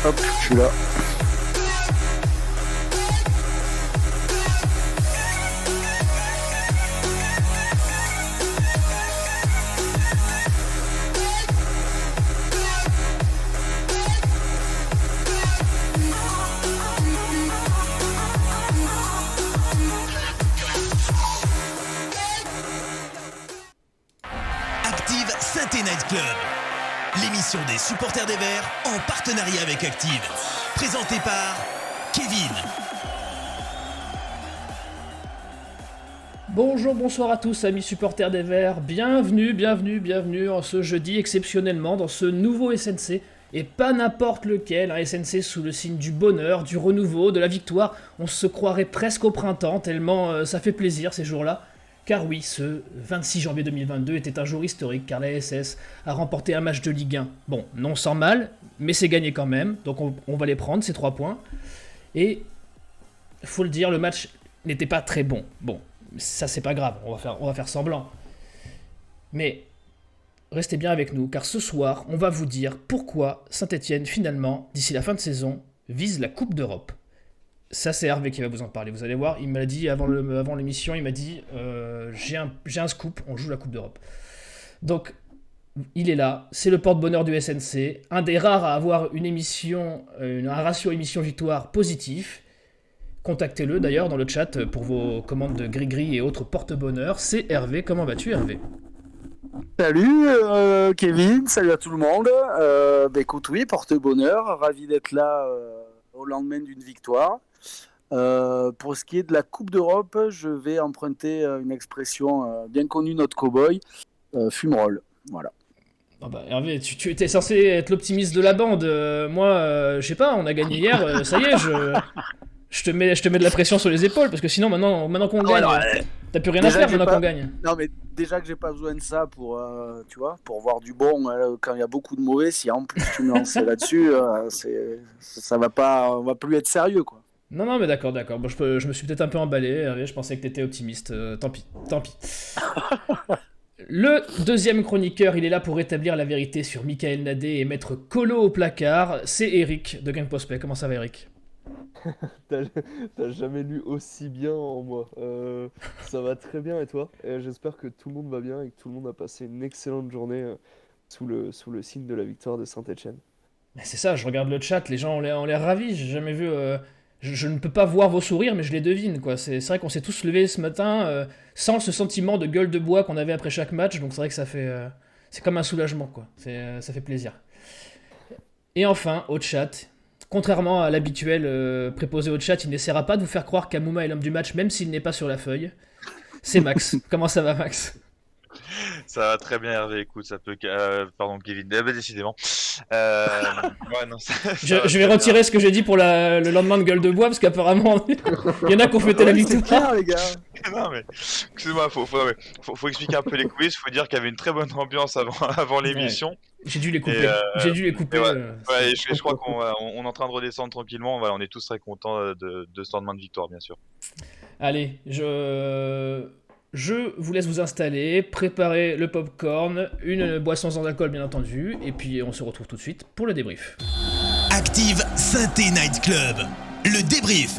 Hop, je suis là. Active Saint-Étienne Night Club, l'émission des supporters des Verts en partenariat avec Active, présentée par Kevin. Bonjour, bonsoir à tous amis supporters des Verts, bienvenue en ce jeudi exceptionnellement dans ce nouveau SNC, et pas n'importe lequel, un SNC sous le signe du bonheur, du renouveau, de la victoire. On se croirait presque au printemps tellement ça fait plaisir ces jours-là. Car oui, ce 26 janvier 2022 était un jour historique car la SS a remporté un match de Ligue 1. Bon, non sans mal, mais c'est gagné quand même, donc on va les prendre ces 3 points. Et, faut le dire, le match n'était pas très bon. Bon, ça c'est pas grave, on va faire semblant. Mais, restez bien avec nous, car ce soir, on va vous dire pourquoi Saint-Étienne, finalement, d'ici la fin de saison, vise la Coupe d'Europe. Ça, c'est Hervé qui va vous en parler. Vous allez voir, il m'a dit avant l'émission, il m'a dit j'ai un scoop, on joue la Coupe d'Europe. Donc, il est là, c'est le porte-bonheur du SNC, un des rares à avoir un ratio émission-victoire positif. Contactez-le d'ailleurs dans le chat pour vos commandes de gris-gris et autres porte-bonheur. C'est Hervé. Comment vas-tu, Hervé ? Salut Kevin, salut à tout le monde. Écoute, oui, porte-bonheur, ravi d'être là au lendemain d'une victoire. Pour ce qui est de la Coupe d'Europe, je vais emprunter une expression bien connue de notre cow-boy, fumerole. Voilà. Ah bah, Hervé, tu étais censé être l'optimiste de la bande. Moi, je sais pas, on a gagné hier, ça y est, je te mets de la pression sur les épaules, parce que sinon, maintenant qu'on gagne, t'as plus rien à faire maintenant qu'on gagne. Non, mais déjà que j'ai pas besoin de ça pour, tu vois, pour voir du bon quand il y a beaucoup de mauvais. Si en plus tu me lances là-dessus, on va plus être sérieux, quoi. Non, mais d'accord. Bon, je me suis peut-être un peu emballé, Hervé, je pensais que t'étais optimiste. Tant pis. Le deuxième chroniqueur, il est là pour rétablir la vérité sur Michael Nadé et mettre Colo au placard. C'est Eric de Gang Prospect. Comment ça va, Eric ? T'as jamais lu aussi bien en moi. Ça va très bien, et toi ? J'espère que tout le monde va bien et que tout le monde a passé une excellente journée sous le signe de la victoire de Saint-Étienne. C'est ça, je regarde le chat, les gens ont l'air ravis. J'ai jamais vu. Je ne peux pas voir vos sourires, mais je les devine, quoi. C'est vrai qu'on s'est tous levés ce matin sans ce sentiment de gueule de bois qu'on avait après chaque match, donc c'est vrai que ça fait. C'est comme un soulagement, quoi. Ça fait plaisir. Et enfin, au chat. Contrairement à l'habituel préposé au chat, il n'essaiera pas de vous faire croire qu'Amouma est l'homme du match, même s'il n'est pas sur la feuille. C'est Max. Comment ça va, Max ? Ça va très bien, Hervé. Écoute, ça peut. Pardon, Kevin. Décidément. Ouais, non, je vais retirer ce que j'ai dit pour le lendemain de gueule de bois, parce qu'apparemment, il y en a qui ont fêté la victoire. C'est clair, les gars. Non, mais excuse-moi, faut expliquer un peu les coulisses. Faut dire qu'il y avait une très bonne ambiance avant l'émission. Ouais. J'ai dû les couper. Ouais, je crois qu'on est en train de redescendre tranquillement. Voilà, on est tous très contents de ce lendemain de victoire, bien sûr. Allez, je vous laisse vous installer, préparer le popcorn, une boisson sans alcool bien entendu, et puis on se retrouve tout de suite pour le débrief. Active Saint-Étienne Night Club, le débrief.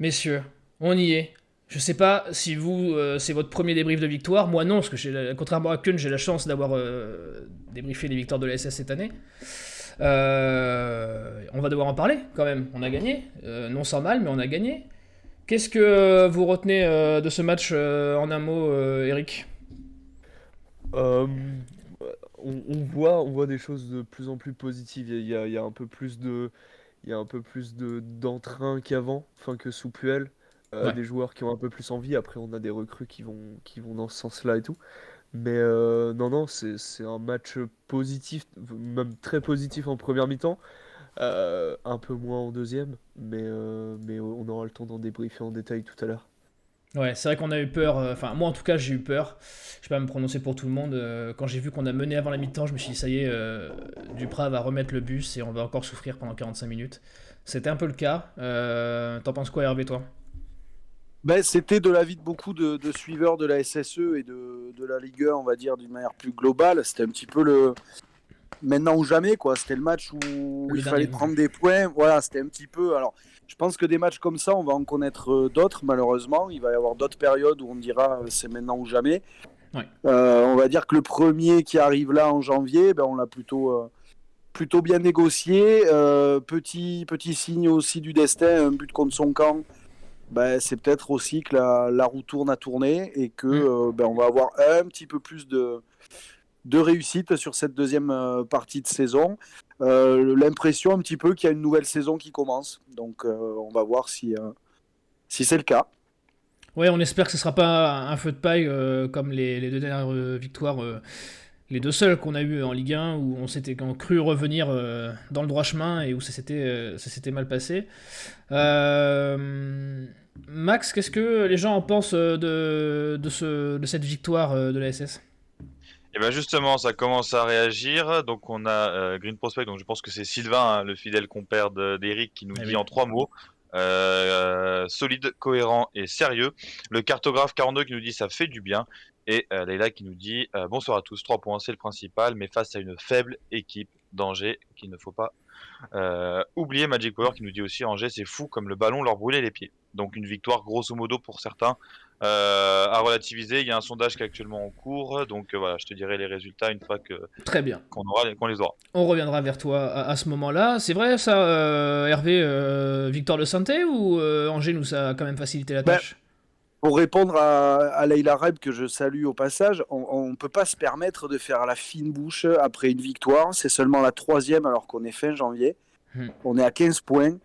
Messieurs, on y est. Je sais pas si vous, c'est votre premier débrief de victoire. Moi non, parce que contrairement à Kuhn, j'ai la chance d'avoir débriefé les victoires de la SS cette année. On va devoir en parler quand même. On a gagné, non sans mal, mais on a gagné. Qu'est-ce que vous retenez de ce match en un mot, Eric ? On voit des choses de plus en plus positives. Il y a un peu plus d'entrain qu'avant, enfin que sous Puel. Ouais. Des joueurs qui ont un peu plus envie. Après, on a des recrues qui vont dans ce sens-là et tout. Mais non, c'est un match positif, même très positif en première mi-temps. Un peu moins en deuxième, mais on aura le temps d'en débriefer en détail tout à l'heure. Ouais, c'est vrai qu'on a eu peur, enfin moi en tout cas j'ai eu peur, je vais pas me prononcer pour tout le monde, quand j'ai vu qu'on a mené avant la mi-temps, je me suis dit ça y est, Duprat va remettre le bus et on va encore souffrir pendant 45 minutes. C'était un peu le cas, t'en penses quoi Hervé toi ? C'était de l'avis de beaucoup de suiveurs de la SSE et de la Ligue 1, on va dire d'une manière plus globale. C'était un petit peu maintenant ou jamais, quoi. C'était le match où Le il dernier. fallait prendre des points. Voilà, c'était un petit peu. Alors, je pense que des matchs comme ça, on va en connaître d'autres, malheureusement. Il va y avoir d'autres périodes où on dira c'est maintenant ou jamais. Ouais. On va dire que le premier qui arrive là en janvier, ben, on l'a plutôt bien négocié. Petit signe aussi du destin, un but contre son camp. Ben, c'est peut-être aussi que la roue tourne à tourner et que ben, on va avoir un petit peu plus de réussite sur cette deuxième partie de saison. L'impression un petit peu qu'il y a une nouvelle saison qui commence. Donc on va voir si c'est le cas. Ouais, on espère que ce sera pas un feu de paille comme les deux dernières victoires, les deux seules qu'on a eues en Ligue 1, où on cru revenir dans le droit chemin et où ça s'était mal passé. Max, qu'est-ce que les gens en pensent de cette victoire de la SS? Et ben justement, ça commence à réagir. Donc on a Green Prospect, donc je pense que c'est Sylvain, hein, le fidèle compère d'Eric, qui nous Eh dit oui. en 3 mots solide, cohérent et sérieux. Le cartographe 42 qui nous dit ça fait du bien. Et Leïla qui nous dit bonsoir à tous, 3 points, c'est le principal, mais face à une faible équipe d'Angers qu'il ne faut pas oublier. Magic Power qui nous dit aussi Angers, c'est fou comme le ballon leur brûlait les pieds. Donc une victoire grosso modo pour certains à relativiser. Il y a un sondage qui est actuellement en cours, donc voilà, je te dirai les résultats une fois Très bien. qu'on les aura. On reviendra vers toi à ce moment-là. C'est vrai ça, Hervé, victoire de Santé ou Angers nous a quand même facilité la Ben, tâche? pour répondre à Leïla Reb, que je salue au passage, on ne peut pas se permettre de faire la fine bouche après une victoire. C'est seulement la troisième alors qu'on est fin janvier. On est à 15 points.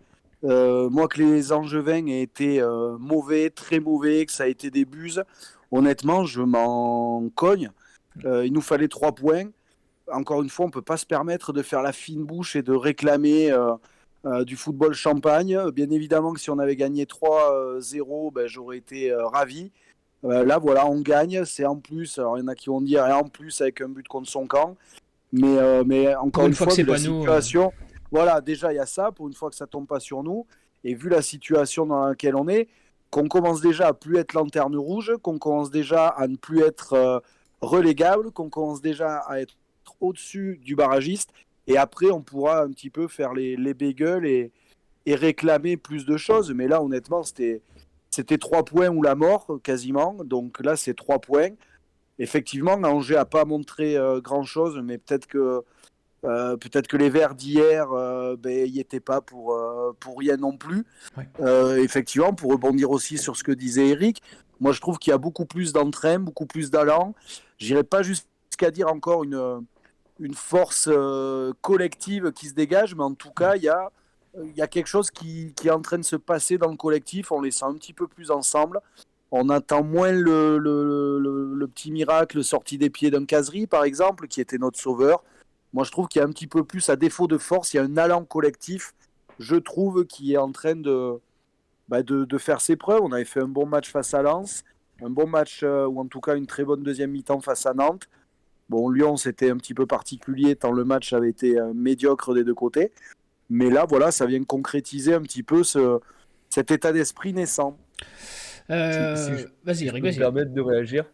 Moi, que les Angevins aient été mauvais, très mauvais, que ça a été des buses, honnêtement, je m'en cogne. Il nous fallait 3 points. Encore une fois, on ne peut pas se permettre de faire la fine bouche et de réclamer du football champagne. Bien évidemment que si on avait gagné 3-0, ben, j'aurais été ravi. Là, voilà, on gagne. C'est en plus, alors il y en a qui vont dire, et en plus avec un but contre son camp. Mais Pour encore une une fois que fois, c'est vu la pas nous. situation, voilà, déjà il y a ça, pour une fois que ça tombe pas sur nous. Et vu la situation dans laquelle on est, qu'on commence déjà à plus être lanterne rouge, qu'on commence déjà à ne plus être relégable, qu'on commence déjà à être au-dessus du barragiste. Et après, on pourra un petit peu faire les bagels et réclamer plus de choses. Mais là, honnêtement, c'était 3 points ou la mort, quasiment. Donc là, c'est 3 points. Effectivement, Angers n'a pas montré grand-chose, mais peut-être que les Verts d'hier, ben, y étaient pas pour rien non plus. Ouais. Effectivement, pour rebondir aussi sur ce que disait Eric, moi je trouve qu'il y a beaucoup plus d'entrain, beaucoup plus d'allant. J'irai pas jusqu'à dire encore une force collective qui se dégage, mais en tout cas, il y a quelque chose qui est en train de se passer dans le collectif. On les sent un petit peu plus ensemble. On attend moins le petit miracle sorti des pieds d'un Casery, par exemple, qui était notre sauveur. Moi, je trouve qu'il y a un petit peu plus, à défaut de force, il y a un allant collectif, je trouve, qui est en train de faire ses preuves. On avait fait un bon match face à Lens, un bon match, ou en tout cas une très bonne deuxième mi-temps face à Nantes. Bon, Lyon, c'était un petit peu particulier, tant le match avait été médiocre des deux côtés. Mais là, voilà, ça vient concrétiser un petit peu cet état d'esprit naissant. Vas-y, Si je Eric, peux me vas-y. permettre de réagir.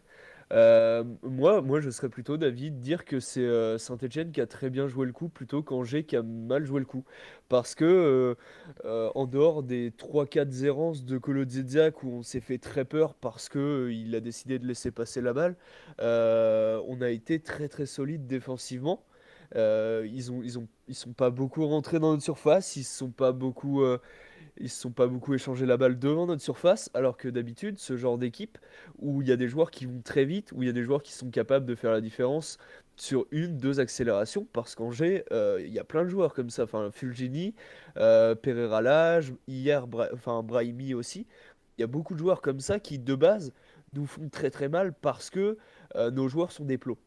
Moi, je serais plutôt d'avis de dire que c'est Saint-Etienne qui a très bien joué le coup plutôt qu'Angers qui a mal joué le coup. Parce que, en dehors des 3-4 errances de Kolo Dzedziak où on s'est fait très peur parce que il a décidé de laisser passer la balle, on a été très très solide défensivement. Ils sont pas beaucoup rentrés dans notre surface, ils se sont pas beaucoup échangé la balle devant notre surface, alors que d'habitude, ce genre d'équipe où il y a des joueurs qui vont très vite, où il y a des joueurs qui sont capables de faire la différence sur une, deux accélérations, parce qu'Angers, il y a plein de joueurs comme ça, enfin Fulgini, Pereira Lage, hier, enfin Brahimi aussi. Il y a beaucoup de joueurs comme ça qui, de base, nous font très très mal parce que nos joueurs sont des plots.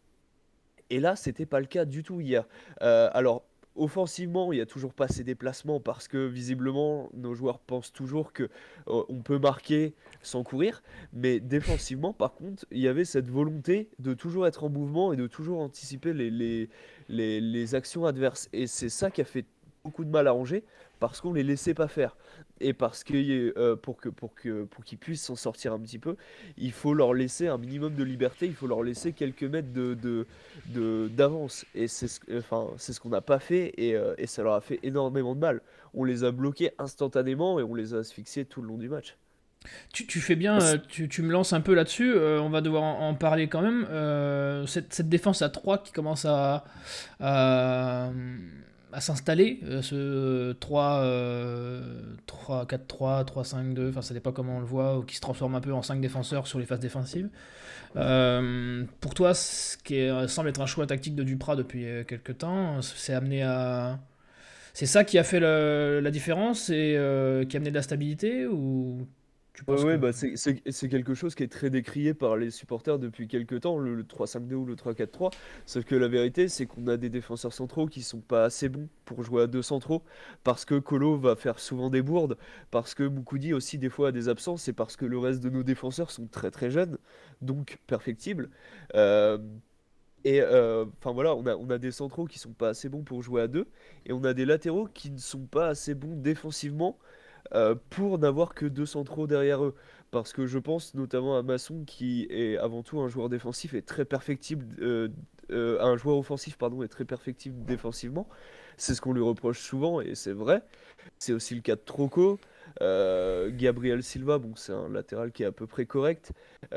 Et là, c'était pas le cas du tout hier. Alors, offensivement, il n'y a toujours pas ces déplacements parce que visiblement, nos joueurs pensent toujours que on peut marquer sans courir. Mais défensivement, par contre, il y avait cette volonté de toujours être en mouvement et de toujours anticiper les actions adverses. Et c'est ça qui a fait beaucoup de mal à Angers parce qu'on les laissait pas faire. Et parce que pour qu'ils puissent s'en sortir un petit peu, il faut leur laisser un minimum de liberté, il faut leur laisser quelques mètres d'avance. Et c'est ce qu'on n'a pas fait et ça leur a fait énormément de mal. On les a bloqués instantanément et on les a asphyxiés tout le long du match. Tu fais bien, tu me lances un peu là-dessus, on va devoir en parler quand même. Cette défense à 3 qui commence à, à s'installer, ce 3-4-3, 3-5-2, enfin ça dépend comment on le voit, ou qui se transforme un peu en 5 défenseurs sur les phases défensives. Pour toi, ce qui semble être un choix tactique de Duprat depuis quelques temps, c'est amené à... C'est ça qui a fait la différence et qui a amené de la stabilité ou tu Ouais, penses que... ouais, bah c'est quelque chose qui est très décrié par les supporters depuis quelques temps, le 3-5-2 ou le 3-4-3. Sauf que la vérité, c'est qu'on a des défenseurs centraux qui sont pas assez bons pour jouer à deux centraux, parce que Kolo va faire souvent des bourdes, parce que Moukoudi aussi des fois a des absences, et parce que le reste de nos défenseurs sont très très jeunes, donc perfectibles. Euh, enfin voilà, on a des centraux qui sont pas assez bons pour jouer à deux, et on a des latéraux qui ne sont pas assez bons défensivement pour n'avoir que deux centraux derrière eux. Parce que je pense notamment à Masson qui est avant tout un joueur défensif et très perfectible, un joueur offensif pardon, est très perfectible défensivement. C'est ce qu'on lui reproche souvent et c'est vrai. C'est aussi le cas de Troco. Gabriel Silva, bon, c'est un latéral qui est à peu près correct.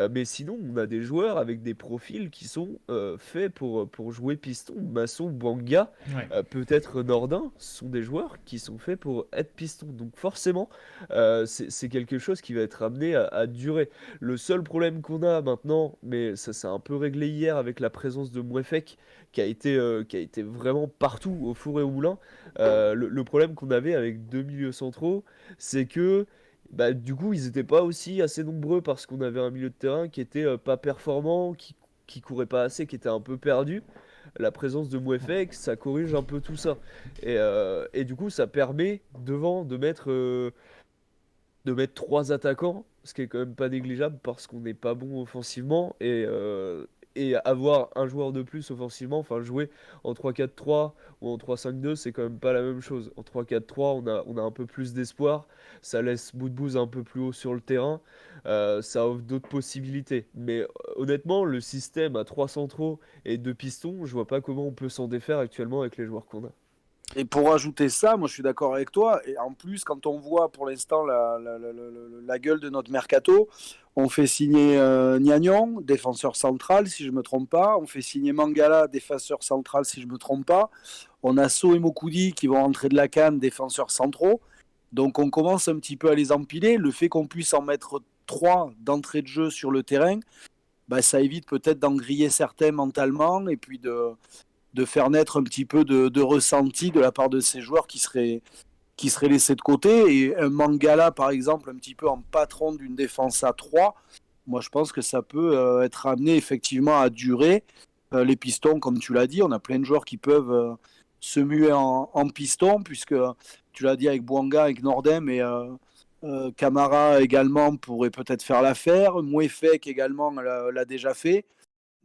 Mais sinon, on a des joueurs avec des profils qui sont faits pour jouer piston. Masson, Bouanga, Ouais. peut-être Nordin, ce sont des joueurs qui sont faits pour être piston. Donc forcément, c'est quelque chose qui va être amené à durer. Le seul problème qu'on a maintenant, mais ça s'est un peu réglé hier avec la présence de Mouefek, qui a été vraiment partout, au four et au moulin. Le problème qu'on avait avec deux milieux centraux, c'est que bah, du coup, ils n'étaient pas aussi assez nombreux parce qu'on avait un milieu de terrain qui était pas performant, qui courait pas assez, qui était un peu perdu. La présence de Mouefek, ça corrige un peu tout ça. Et du coup, ça permet devant de mettre trois attaquants, ce qui est quand même pas négligeable parce qu'on n'est pas bon offensivement et avoir un joueur de plus offensivement, enfin jouer en 3-4-3 ou en 3-5-2, c'est quand même pas la même chose. En 3-4-3, on a un peu plus d'espoir, ça laisse Boudbouz un peu plus haut sur le terrain, ça offre d'autres possibilités. Mais honnêtement, le système à 3 centraux et 2 pistons, je vois pas comment on peut s'en défaire actuellement avec les joueurs qu'on a. Et pour ajouter ça, moi je suis d'accord avec toi. Et en plus, quand on voit pour l'instant la gueule de notre mercato, on fait signer Niagnon, défenseur central, si je ne me trompe pas. On fait signer Mangala, défenseur central, si je ne me trompe pas. On a So et Mokoudi qui vont rentrer de la canne, défenseurs centraux. Donc on commence un petit peu à les empiler. Le fait qu'on puisse en mettre trois d'entrée de jeu sur le terrain, bah, ça évite peut-être d'en griller certains mentalement et puis de faire naître un petit peu de ressenti de la part de ces joueurs qui seraient laissés de côté. Et un Mangala, par exemple, un petit peu en patron d'une défense à 3, moi je pense que ça peut être amené effectivement à durer. Les pistons, comme tu l'as dit, on a plein de joueurs qui peuvent se muer en piston, puisque tu l'as dit avec Bouanga, avec Nordem et Camara également pourrait peut-être faire l'affaire. Mouefek également l'a déjà fait.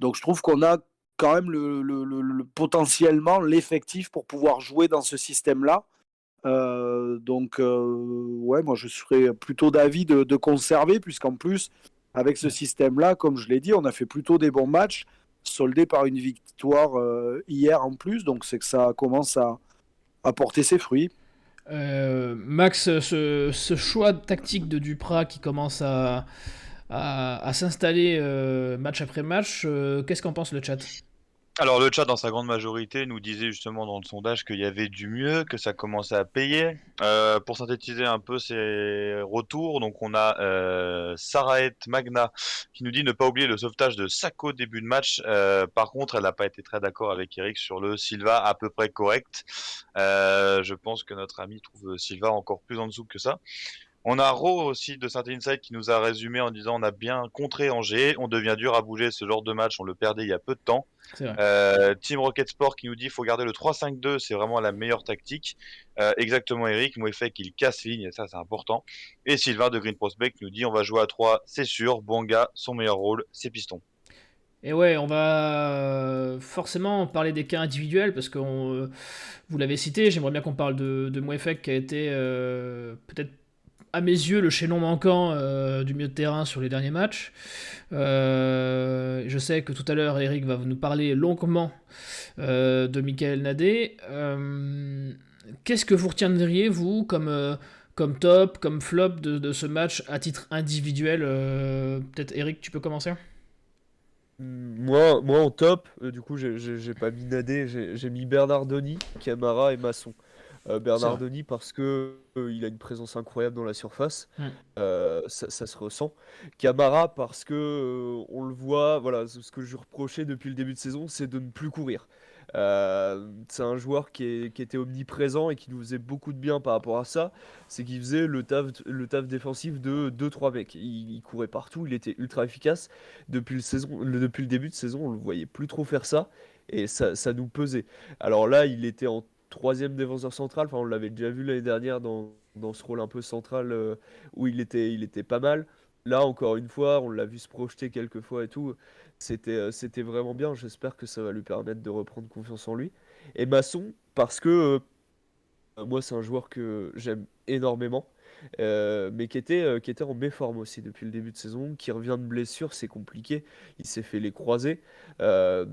Donc je trouve qu'on a quand même potentiellement l'effectif pour pouvoir jouer dans ce système-là. Ouais, moi je serais plutôt d'avis de conserver, puisqu'en plus, avec ce système-là, comme je l'ai dit, on a fait plutôt des bons matchs, soldés par une victoire hier en plus, donc c'est que ça commence à porter ses fruits. Max, ce choix tactique de Duprat qui commence à s'installer match après match, qu'est-ce qu'en pense le chat? Alors le chat dans sa grande majorité nous disait justement dans le sondage qu'il y avait du mieux, que ça commençait à payer. Pour synthétiser un peu ces retours, donc on a Sarahet Magna qui nous dit ne pas oublier le sauvetage de Sako début de match. Par contre, elle n'a pas été très d'accord avec Eric sur le Silva à peu près correct. Je pense que notre ami trouve Silva encore plus en dessous que ça. On a Ro aussi de Saint Inside qui nous a résumé en disant on a bien contré Angers, on devient dur à bouger ce genre de match, on le perdait il y a peu de temps. C'est vrai. Team Rocket Sport qui nous dit faut garder le 3-5-2, c'est vraiment la meilleure tactique. Exactement Eric, Mouefek qu'il casse ligne, et ça c'est important. Et Sylvain de Green Prospect nous dit on va jouer à 3, c'est sûr, Bonga, son meilleur rôle, c'est piston. Et ouais, on va forcément parler des cas individuels parce que vous l'avez cité, j'aimerais bien qu'on parle de Mouefek qui a été peut-être à mes yeux le chaînon manquant du milieu de terrain sur les derniers matchs. Je sais que tout à l'heure Eric va nous parler longuement de Michael Nadé. Qu'est-ce que vous retiendriez vous comme top, comme flop de ce match à titre individuel? Peut-être Eric, tu peux commencer? Moi en top, du coup, j'ai pas mis Nadé, j'ai mis Bernardoni, Camara et Masson. C'est vrai. Bernardoni parce que il a une présence incroyable dans la surface, Mm. ça se ressent. Camara parce que on le voit, voilà, ce que je lui reprochais depuis le début de saison, c'est de ne plus courir. C'est un joueur qui était omniprésent et qui nous faisait beaucoup de bien par rapport à ça. C'est qu'il faisait le taf défensif de deux trois mecs. Il courait partout, il était ultra efficace. Depuis le début de saison, on le voyait plus trop faire ça et ça nous pesait. Alors là, il était en troisième défenseur central. Enfin, on l'avait déjà vu l'année dernière dans ce rôle un peu central où il était pas mal. Là, encore une fois, on l'a vu se projeter quelques fois et tout. C'était vraiment bien. J'espère que ça va lui permettre de reprendre confiance en lui. Et Masson, parce que moi, c'est un joueur que j'aime énormément, mais qui était en méforme aussi depuis le début de saison, qui revient de blessure, c'est compliqué. Il s'est fait les croisés. Euh,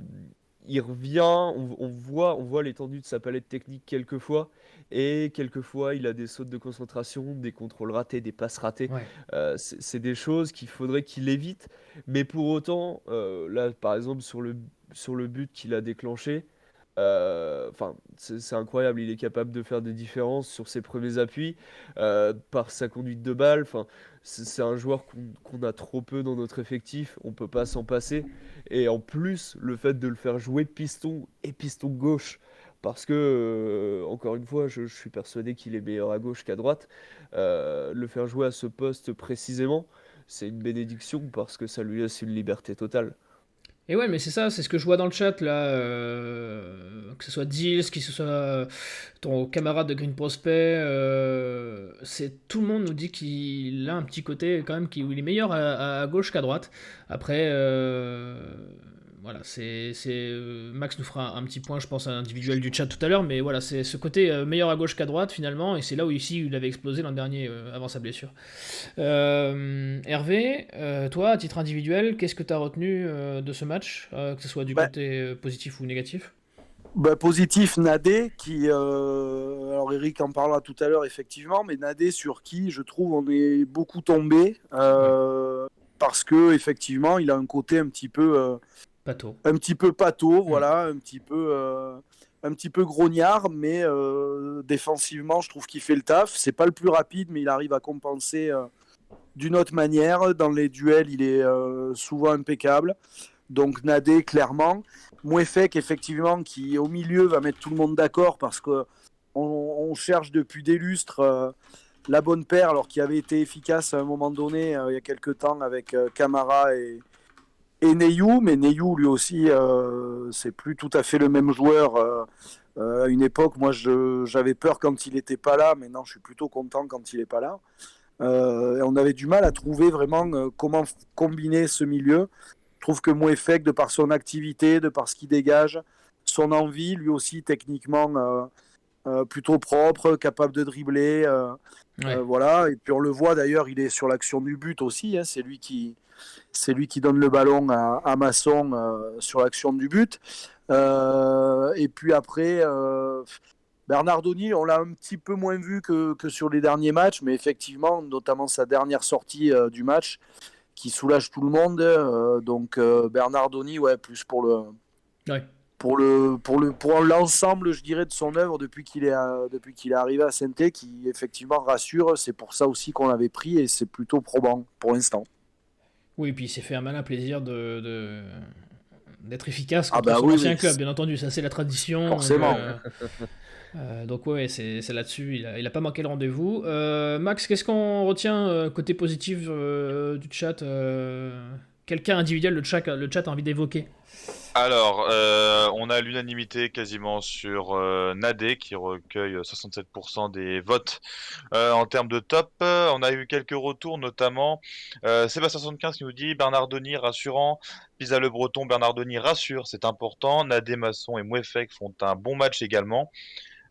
il revient, on voit l'étendue de sa palette technique quelquefois, et quelquefois il a des sautes de concentration, des contrôles ratés, des passes ratées. Ouais. C'est des choses qu'il faudrait qu'il évite, mais pour autant, là par exemple sur le but qu'il a déclenché, enfin, c'est incroyable, il est capable de faire des différences sur ses premiers appuis, par sa conduite de balle. Enfin, c'est un joueur qu'on a trop peu dans notre effectif, on peut pas s'en passer. Et en plus, le fait de le faire jouer piston et piston gauche, parce que, encore une fois, je suis persuadé qu'il est meilleur à gauche qu'à droite, le faire jouer à ce poste précisément, c'est une bénédiction parce que ça lui laisse une liberté totale. Et ouais, mais c'est ça, c'est ce que je vois dans le chat là, que ce soit Dills, que ce soit ton camarade de Green Prospect, c'est tout le monde nous dit qu'il a un petit côté quand même où il est meilleur à gauche qu'à droite. Après, voilà, Max nous fera un petit point, je pense, individuel du chat tout à l'heure, mais voilà, c'est ce côté meilleur à gauche qu'à droite finalement, et c'est là où ici il avait explosé l'an dernier avant sa blessure. Hervé, toi, à titre individuel, qu'est-ce que tu as retenu de ce match, que ce soit du Bah, côté positif ou négatif? Positif, Nadé, qui, alors Eric en parlera tout à l'heure effectivement, mais Nadé sur qui je trouve on est beaucoup tombé, Ouais, parce que effectivement il a un côté Pato. un petit peu pâteau, Mm. voilà, un petit peu grognard, mais défensivement je trouve qu'il fait le taf. C'est pas le plus rapide, mais il arrive à compenser d'une autre manière. Dans les duels, il est souvent impeccable. Donc Nadé, clairement. Mouefek, effectivement, qui au milieu va mettre tout le monde d'accord parce que on cherche depuis des lustres la bonne paire, alors qui avait été efficace à un moment donné, il y a quelques temps, avec Camara et Neyou. Mais Neyou, lui aussi, c'est plus tout à fait le même joueur. À une époque, moi, j'avais peur quand il n'était pas là. Maintenant, je suis plutôt content quand il n'est pas là. Et on avait du mal à trouver vraiment comment combiner ce milieu. Je trouve que Mouefek, de par son activité, de par ce qu'il dégage, son envie, lui aussi techniquement plutôt propre, capable de dribbler, Ouais. voilà. Et puis on le voit d'ailleurs, il est sur l'action du but aussi, hein. C'est lui qui donne le ballon à Masson sur l'action du but. Et puis après, Bernardoni, on l'a un petit peu moins vu que sur les derniers matchs, mais effectivement, notamment sa dernière sortie du match, qui soulage tout le monde. Donc Bernardoni, ouais, plus Ouais. pour l'ensemble, je dirais, de son œuvre depuis qu'il est arrivé à Saint-Étienne, qui effectivement rassure. C'est pour ça aussi qu'on l'avait pris et c'est plutôt probant pour l'instant. Oui, puis il s'est fait un malin plaisir d'être efficace Ah contre bah son oui, ancien oui, club, bien entendu, ça c'est la tradition. forcément. Donc ouais, c'est là-dessus, il a pas manqué le rendez-vous. Max, qu'est-ce qu'on retient côté positif du chat? Quelqu'un individuel, le chat a envie d'évoquer? Alors, on a l'unanimité quasiment sur Nadé qui recueille 67% des votes. En termes de top, on a eu quelques retours, notamment Sébastien 75 qui nous dit Bernardoni rassurant, Pisa Le Breton, Bernardoni rassure, c'est important. Nadé, Masson et Mouefek font un bon match également.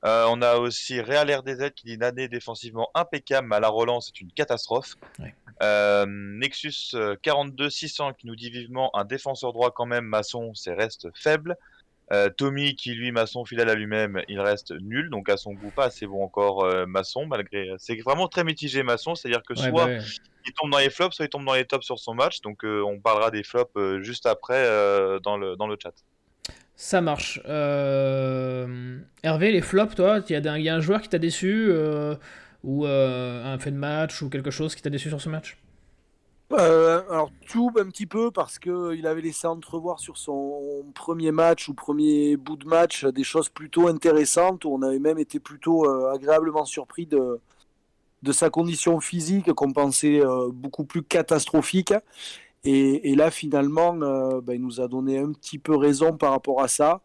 On a aussi Real RDZ qui dit Nadé défensivement impeccable, mais à la relance c'est une catastrophe. Ouais. Nexus 42 600 qui nous dit vivement un défenseur droit quand même, Masson, c'est reste faible. Tommy qui lui, Masson fidèle à lui-même, il reste nul, donc à son goût pas assez bon encore Masson, malgré... C'est vraiment très mitigé Masson, c'est-à-dire que Ouais, bah soit ouais. il tombe dans les flops, soit il tombe dans les tops sur son match, donc on parlera des flops juste après dans le chat. Ça marche. Hervé, les flops, toi, il y a un joueur qui t'a déçu ou un fait de match ou quelque chose qui t'a déçu sur ce match? Alors Tube un petit peu parce que il avait laissé entrevoir sur son premier match ou premier bout de match des choses plutôt intéressantes où on avait même été plutôt agréablement surpris de sa condition physique qu'on pensait beaucoup plus catastrophique et là finalement il nous a donné un petit peu raison par rapport à ça,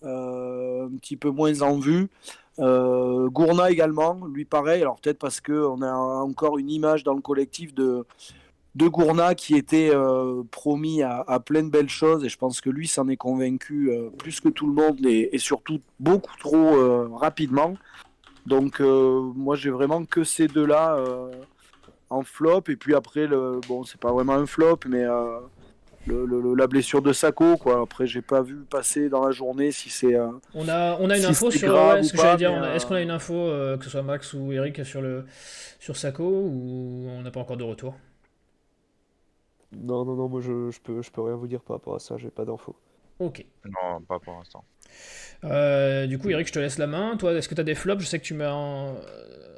un petit peu moins en vue. Gourna également, lui pareil, alors peut-être parce qu'on a encore une image dans le collectif de Gourna qui était promis à plein de belles choses et je pense que lui s'en est convaincu plus que tout le monde et surtout beaucoup trop rapidement. Donc moi j'ai vraiment que ces deux-là en flop et puis après bon c'est pas vraiment un flop mais la blessure de Sako quoi. Après j'ai pas vu passer dans la journée si c'est On a une si info c'est sur. grave Ouais, ou ce que j'allais pas dire. mais Est-ce qu'on a une info, que ce soit Max ou Eric, sur Sako ou on n'a pas encore de retour? Non, non, non, moi je peux rien vous dire par rapport à ça, j'ai pas d'infos. Ok. Non, pas pour l'instant. Du coup, Eric, je te laisse la main. Toi, est-ce que tu as des flops? Je sais que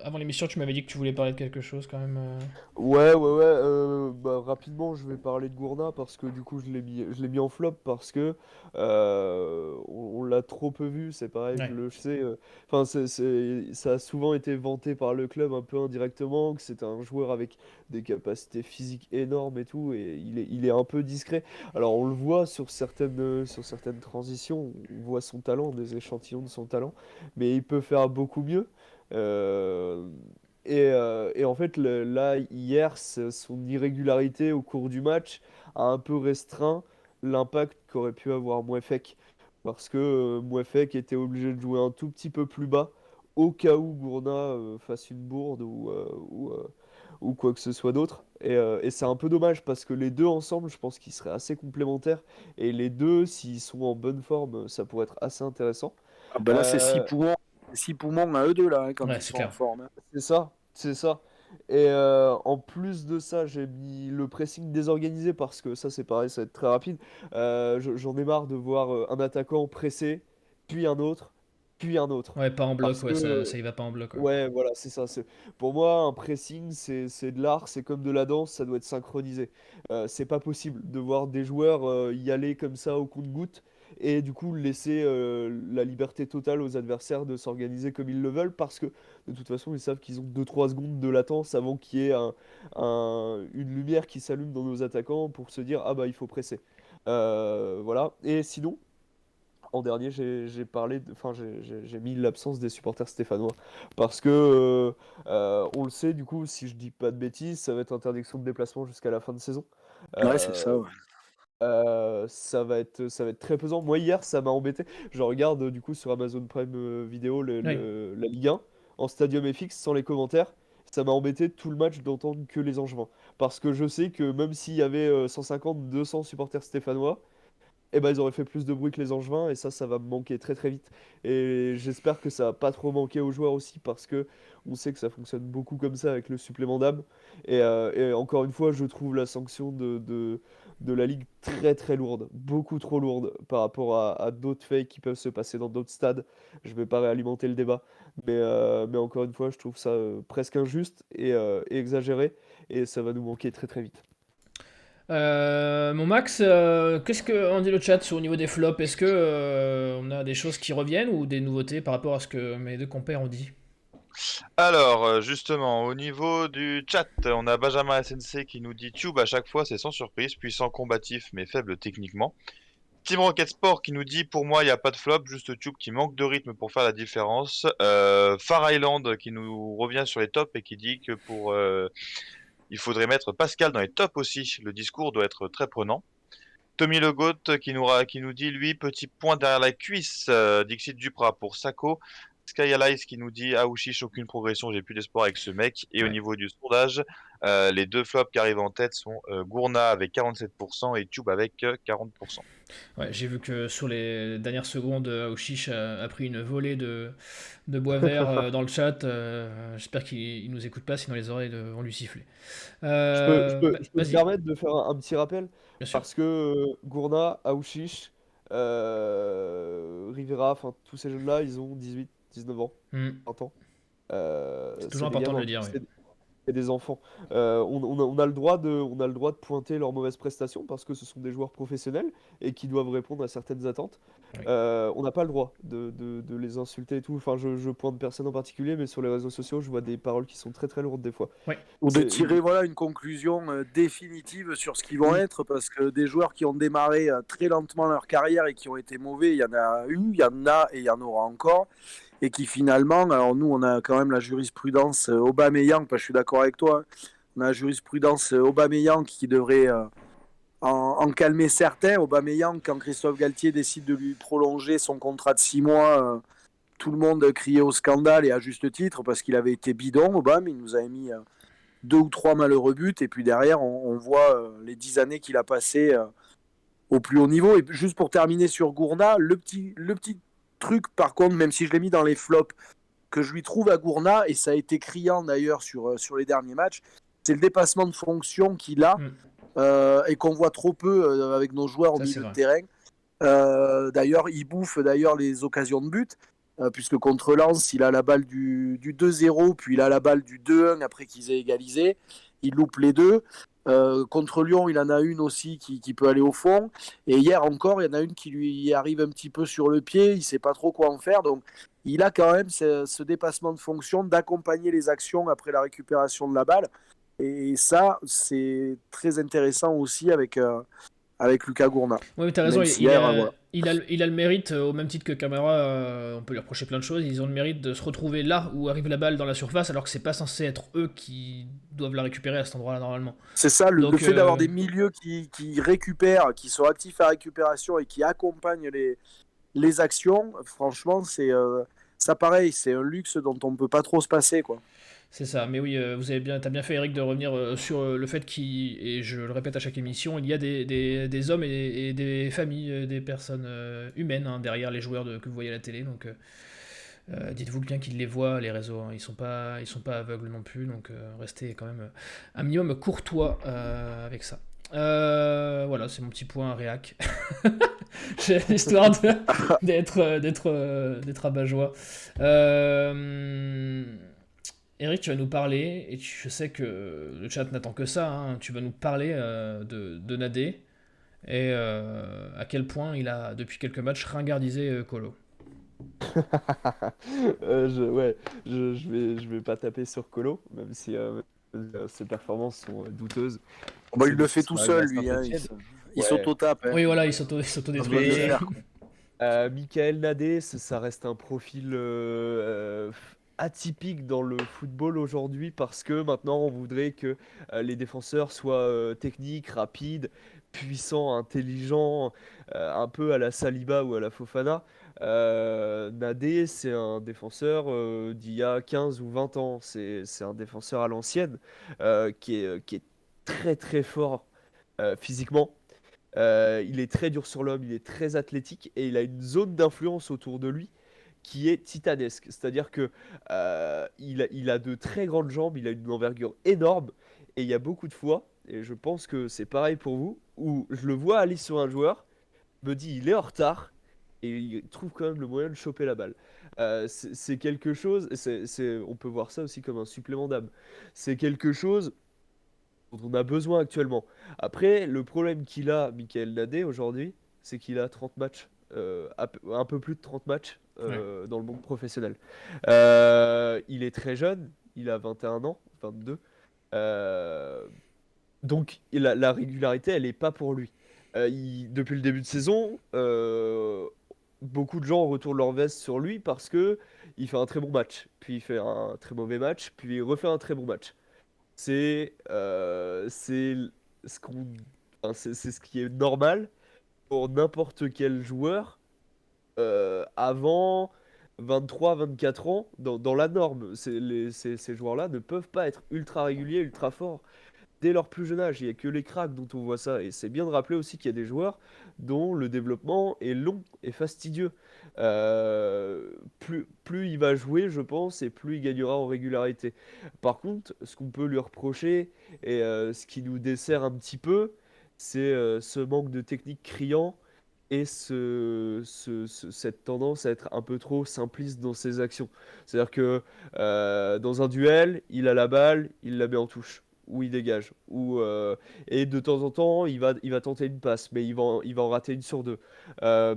avant l'émission, tu m'avais dit que tu voulais parler de quelque chose quand même. Ouais, ouais, ouais. Bah, rapidement, je vais parler de Gourna parce que du coup, je l'ai mis en flop parce que on l'a trop peu vu. C'est pareil, Ouais. je sais. Enfin, ça a souvent été vanté par le club un peu indirectement que c'est un joueur avec des capacités physiques énormes et tout, et il est un peu discret. Alors, on le voit sur certaines transitions, on voit son talent, des échantillons de son talent, mais il peut faire beaucoup mieux. Euh, et en fait, là, hier, son irrégularité au cours du match a un peu restreint l'impact qu'aurait pu avoir Mouefek. Parce que Mouefek était obligé de jouer un tout petit peu plus bas au cas où Gourna fasse une bourde ou quoi que ce soit d'autre. Et c'est un peu dommage parce que les deux ensemble, je pense qu'ils seraient assez complémentaires. Et les deux, s'ils sont en bonne forme, ça pourrait être assez intéressant. ah, bah là c'est Euh, 6 poumons à eux deux là hein, quand Ouais, ils c'est sont en clair. forme hein. c'est ça, c'est ça. Et en plus de ça, j'ai mis le pressing désorganisé parce que ça, c'est pareil, ça va être très rapide. J'en ai marre de voir un attaquant pressé, puis un autre, puis un autre. Ouais, pas en bloc, Parce ouais, que, ça y va pas en bloc, ouais. ouais, voilà, c'est ça. Pour moi, un pressing, c'est de l'art, c'est comme de la danse, ça doit être synchronisé. C'est pas possible de voir des joueurs y aller comme ça au compte-gouttes et du coup laisser la liberté totale aux adversaires de s'organiser comme ils le veulent parce que de toute façon, ils savent qu'ils ont 2-3 secondes de latence avant qu'il y ait une lumière qui s'allume dans nos attaquants pour se dire, ah bah il faut presser. Voilà. Et sinon, en dernier, j'ai parlé, enfin, j'ai mis l'absence des supporters stéphanois. Parce que, on le sait, du coup, si je dis pas de bêtises, ça va être interdiction de déplacement jusqu'à la fin de saison. Ouais c'est Euh, ça ouais. ça va être très pesant. Moi, hier, ça m'a embêté. Je regarde, du coup, sur Amazon Prime Vidéo, Oui. la Ligue 1, en Stadium FX, sans les commentaires. Ça m'a embêté tout le match d'entendre que les Angevins. Parce que je sais que même s'il y avait 150, 200 supporters stéphanois, eh ben, ils auraient fait plus de bruit que les Angevins et ça va me manquer très très vite. Et j'espère que ça va pas trop manquer aux joueurs aussi parce que on sait que ça fonctionne beaucoup comme ça avec le supplément d'âme. Et encore une fois, je trouve la sanction de la Ligue très très lourde, beaucoup trop lourde par rapport à d'autres faits qui peuvent se passer dans d'autres stades. Je vais pas réalimenter le débat, mais encore une fois, je trouve ça presque injuste et exagéré et ça va nous manquer très très vite. Mon Max, qu'est-ce que on dit le chat au niveau des flops? Est-ce que on a des choses qui reviennent ou des nouveautés par rapport à ce que mes deux compères ont dit? Alors, justement, au niveau du chat, on a Benjamin SNC qui nous dit Tube à chaque fois, c'est sans surprise, puissant combatif mais faible techniquement. Team Rocket Sport qui nous dit pour moi il n'y a pas de flop, juste Tube qui manque de rythme pour faire la différence. Far Island qui nous revient sur les tops et qui dit que il faudrait mettre Pascal dans les tops aussi. Le discours doit être très prenant. Tommy Le Goat qui nous dit lui petit point derrière la cuisse. Dixit Duprat pour Sako. Sky Allies qui nous dit Aouchiche aucune progression, j'ai plus d'espoir avec ce mec. Et au niveau du sondage, les deux flops qui arrivent en tête sont Gourna avec 47% et Tube avec 40%. Ouais, j'ai vu que sur les dernières secondes, Aouchiche a pris une volée de bois vert dans le chat. J'espère qu'il nous écoute pas, sinon les oreilles vont lui siffler. Je peux me Vas-y, permettre de faire un petit rappel bien sûr. parce que Gourna, Aouchiche, Rivera, enfin tous ces jeunes-là, ils ont 18, 19 ans, Hmm. 20 ans. C'est C'est toujours des important de gamins, le dire, oui. c'est des enfants. On a le droit de pointer leurs mauvaises prestations parce que ce sont des joueurs professionnels et qui doivent répondre à certaines attentes. Oui. On n'a pas le droit de les insulter et tout. Enfin, je pointe personne en particulier, mais sur les réseaux sociaux, je vois des paroles qui sont très très lourdes des fois. Ou de C'est- tirer une conclusion définitive sur ce qu'ils vont Oui. être, parce que des joueurs qui ont démarré très lentement leur carrière et qui ont été mauvais, il y en a eu, il y en a et il y en aura encore, et qui finalement, alors nous on a quand même la jurisprudence Aubameyang, parce que je suis d'accord avec toi, hein, on a la jurisprudence Aubameyang qui devrait en calmer certains. Aubameyang, quand Christophe Galtier décide de lui prolonger son contrat de 6 mois, tout le monde criait au scandale et à juste titre, parce qu'il avait été bidon, Aubame, il nous avait mis 2 ou 3 malheureux buts, et puis derrière, on voit les 10 années qu'il a passées au plus haut niveau. Et juste pour terminer sur Gourna, le petit truc, par contre, même si je l'ai mis dans les flops, que je lui trouve à Gourna, et ça a été criant d'ailleurs sur les derniers matchs, c'est le dépassement de fonction qu'il a, Hmm. et qu'on voit trop peu avec nos joueurs au Ça, c'est milieu de vrai. terrain. D'ailleurs, il bouffe les occasions de but, puisque contre Lens, il a la balle du 2-0, puis il a la balle du 2-1 après qu'ils aient égalisé. Il loupe les deux. Contre Lyon, il en a une aussi qui peut aller au fond. Et hier encore, il y en a une qui lui arrive un petit peu sur le pied. Il ne sait pas trop quoi en faire. Donc, il a quand même ce dépassement de fonction d'accompagner les actions après la récupération de la balle. Et ça, c'est très intéressant aussi avec Lucas Gourna. Oui, mais t'as raison, Même si hier, voilà. il a le mérite, au même titre que Camara, on peut lui reprocher plein de choses, ils ont le mérite de se retrouver là où arrive la balle dans la surface, alors que c'est pas censé être eux qui doivent la récupérer à cet endroit-là normalement. C'est ça, le Donc, fait d'avoir des milieux qui récupèrent, qui sont actifs à récupération et qui accompagnent les actions, franchement, ça pareil, c'est un luxe dont on ne peut pas trop se passer, quoi. c'est ça, mais oui, t'as bien fait Eric de revenir sur le fait qu'il, et je le répète à chaque émission, il y a des hommes et des familles, des personnes humaines hein, derrière les joueurs que vous voyez à la télé, donc dites-vous bien qu'ils les voient, les réseaux, hein, ils sont pas aveugles non plus, donc restez quand même un minimum courtois avec ça. Voilà, c'est mon petit point réac. Histoire d'être rabat-joie. Eric, tu vas nous parler, et je sais que le chat n'attend que ça, hein, tu vas nous parler de Nadé, et à quel point il a, depuis quelques matchs, ringardisé Colo. Ouais, je vais pas taper sur Colo, même si ses performances sont douteuses. Bon, il C'est le depuis fait son tout arrivée à seul, lui, hein, Saint-Étienne. il Ouais. s'auto-tape. Hein. Oui, voilà, il Besoin de s'autodétruit. le Mais faire. Michael Nadé, ça reste un profil atypique dans le football aujourd'hui parce que maintenant on voudrait que les défenseurs soient techniques, rapides, puissants, intelligents, un peu à la Saliba ou à la Fofana. Nadé, c'est un défenseur d'il y a 15 ou 20 ans. C'est un défenseur à l'ancienne qui est très très fort physiquement. Il est très dur sur l'homme, il est très athlétique et il a une zone d'influence autour de lui qui est titanesque. C'est-à-dire que il a de très grandes jambes, il a une envergure énorme et il y a beaucoup de fois, et je pense que c'est pareil pour vous, où je le vois aller sur un joueur, me dit il est en retard et il trouve quand même le moyen de choper la balle. C'est quelque chose, on peut voir ça aussi comme un supplément d'âme. C'est quelque chose dont on a besoin actuellement. Après, le problème qu'il a, Michael Nadé, aujourd'hui, c'est qu'il a 30 matchs, un peu plus de 30 matchs Ouais. dans le monde professionnel. Il est très jeune, il a 21 ans, 22. Donc la régularité, elle n'est pas pour lui. Depuis le début de saison, beaucoup de gens retournent leur veste sur lui parce que il fait un très bon match, puis il fait un très mauvais match, puis il refait un très bon match. C'est ce qu'on, enfin, c'est ce qui est normal pour n'importe quel joueur avant 23-24 ans dans la norme. Ces joueurs-là ne peuvent pas être ultra réguliers, ultra forts dès leur plus jeune âge. Il n'y a que les cracks dont on voit ça. Et c'est bien de rappeler aussi qu'il y a des joueurs dont le développement est long et fastidieux. Plus il va jouer, je pense, et plus il gagnera en régularité. Par contre, ce qu'on peut lui reprocher, et ce qui nous dessert un petit peu, c'est ce manque de technique criant et cette tendance à être un peu trop simpliste dans ses actions. C'est-à-dire que dans un duel, il a la balle, il la met en touche ou il dégage. Et de temps en temps, il va tenter une passe, mais il va en rater une sur deux. Euh,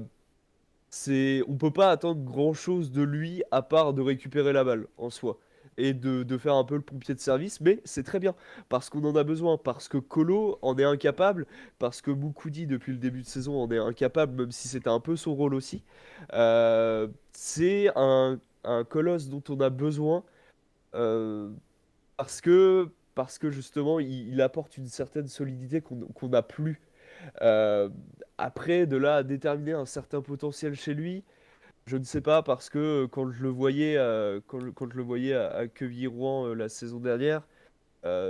on peut pas attendre grand-chose de lui à part de récupérer la balle en soi et de faire un peu le pompier de service, mais c'est très bien parce qu'on en a besoin, parce que Kolo en est incapable, parce que Moukoudi depuis le début de saison en est incapable, même si c'était un peu son rôle aussi. C'est un colosse dont on a besoin euh, parce que justement, il apporte une certaine solidité qu'on n'a plus. Euh, Après, de là à déterminer un certain potentiel chez lui, je ne sais pas, parce que quand je le voyais, quand je le voyais à Quevilly-Rouen la saison dernière,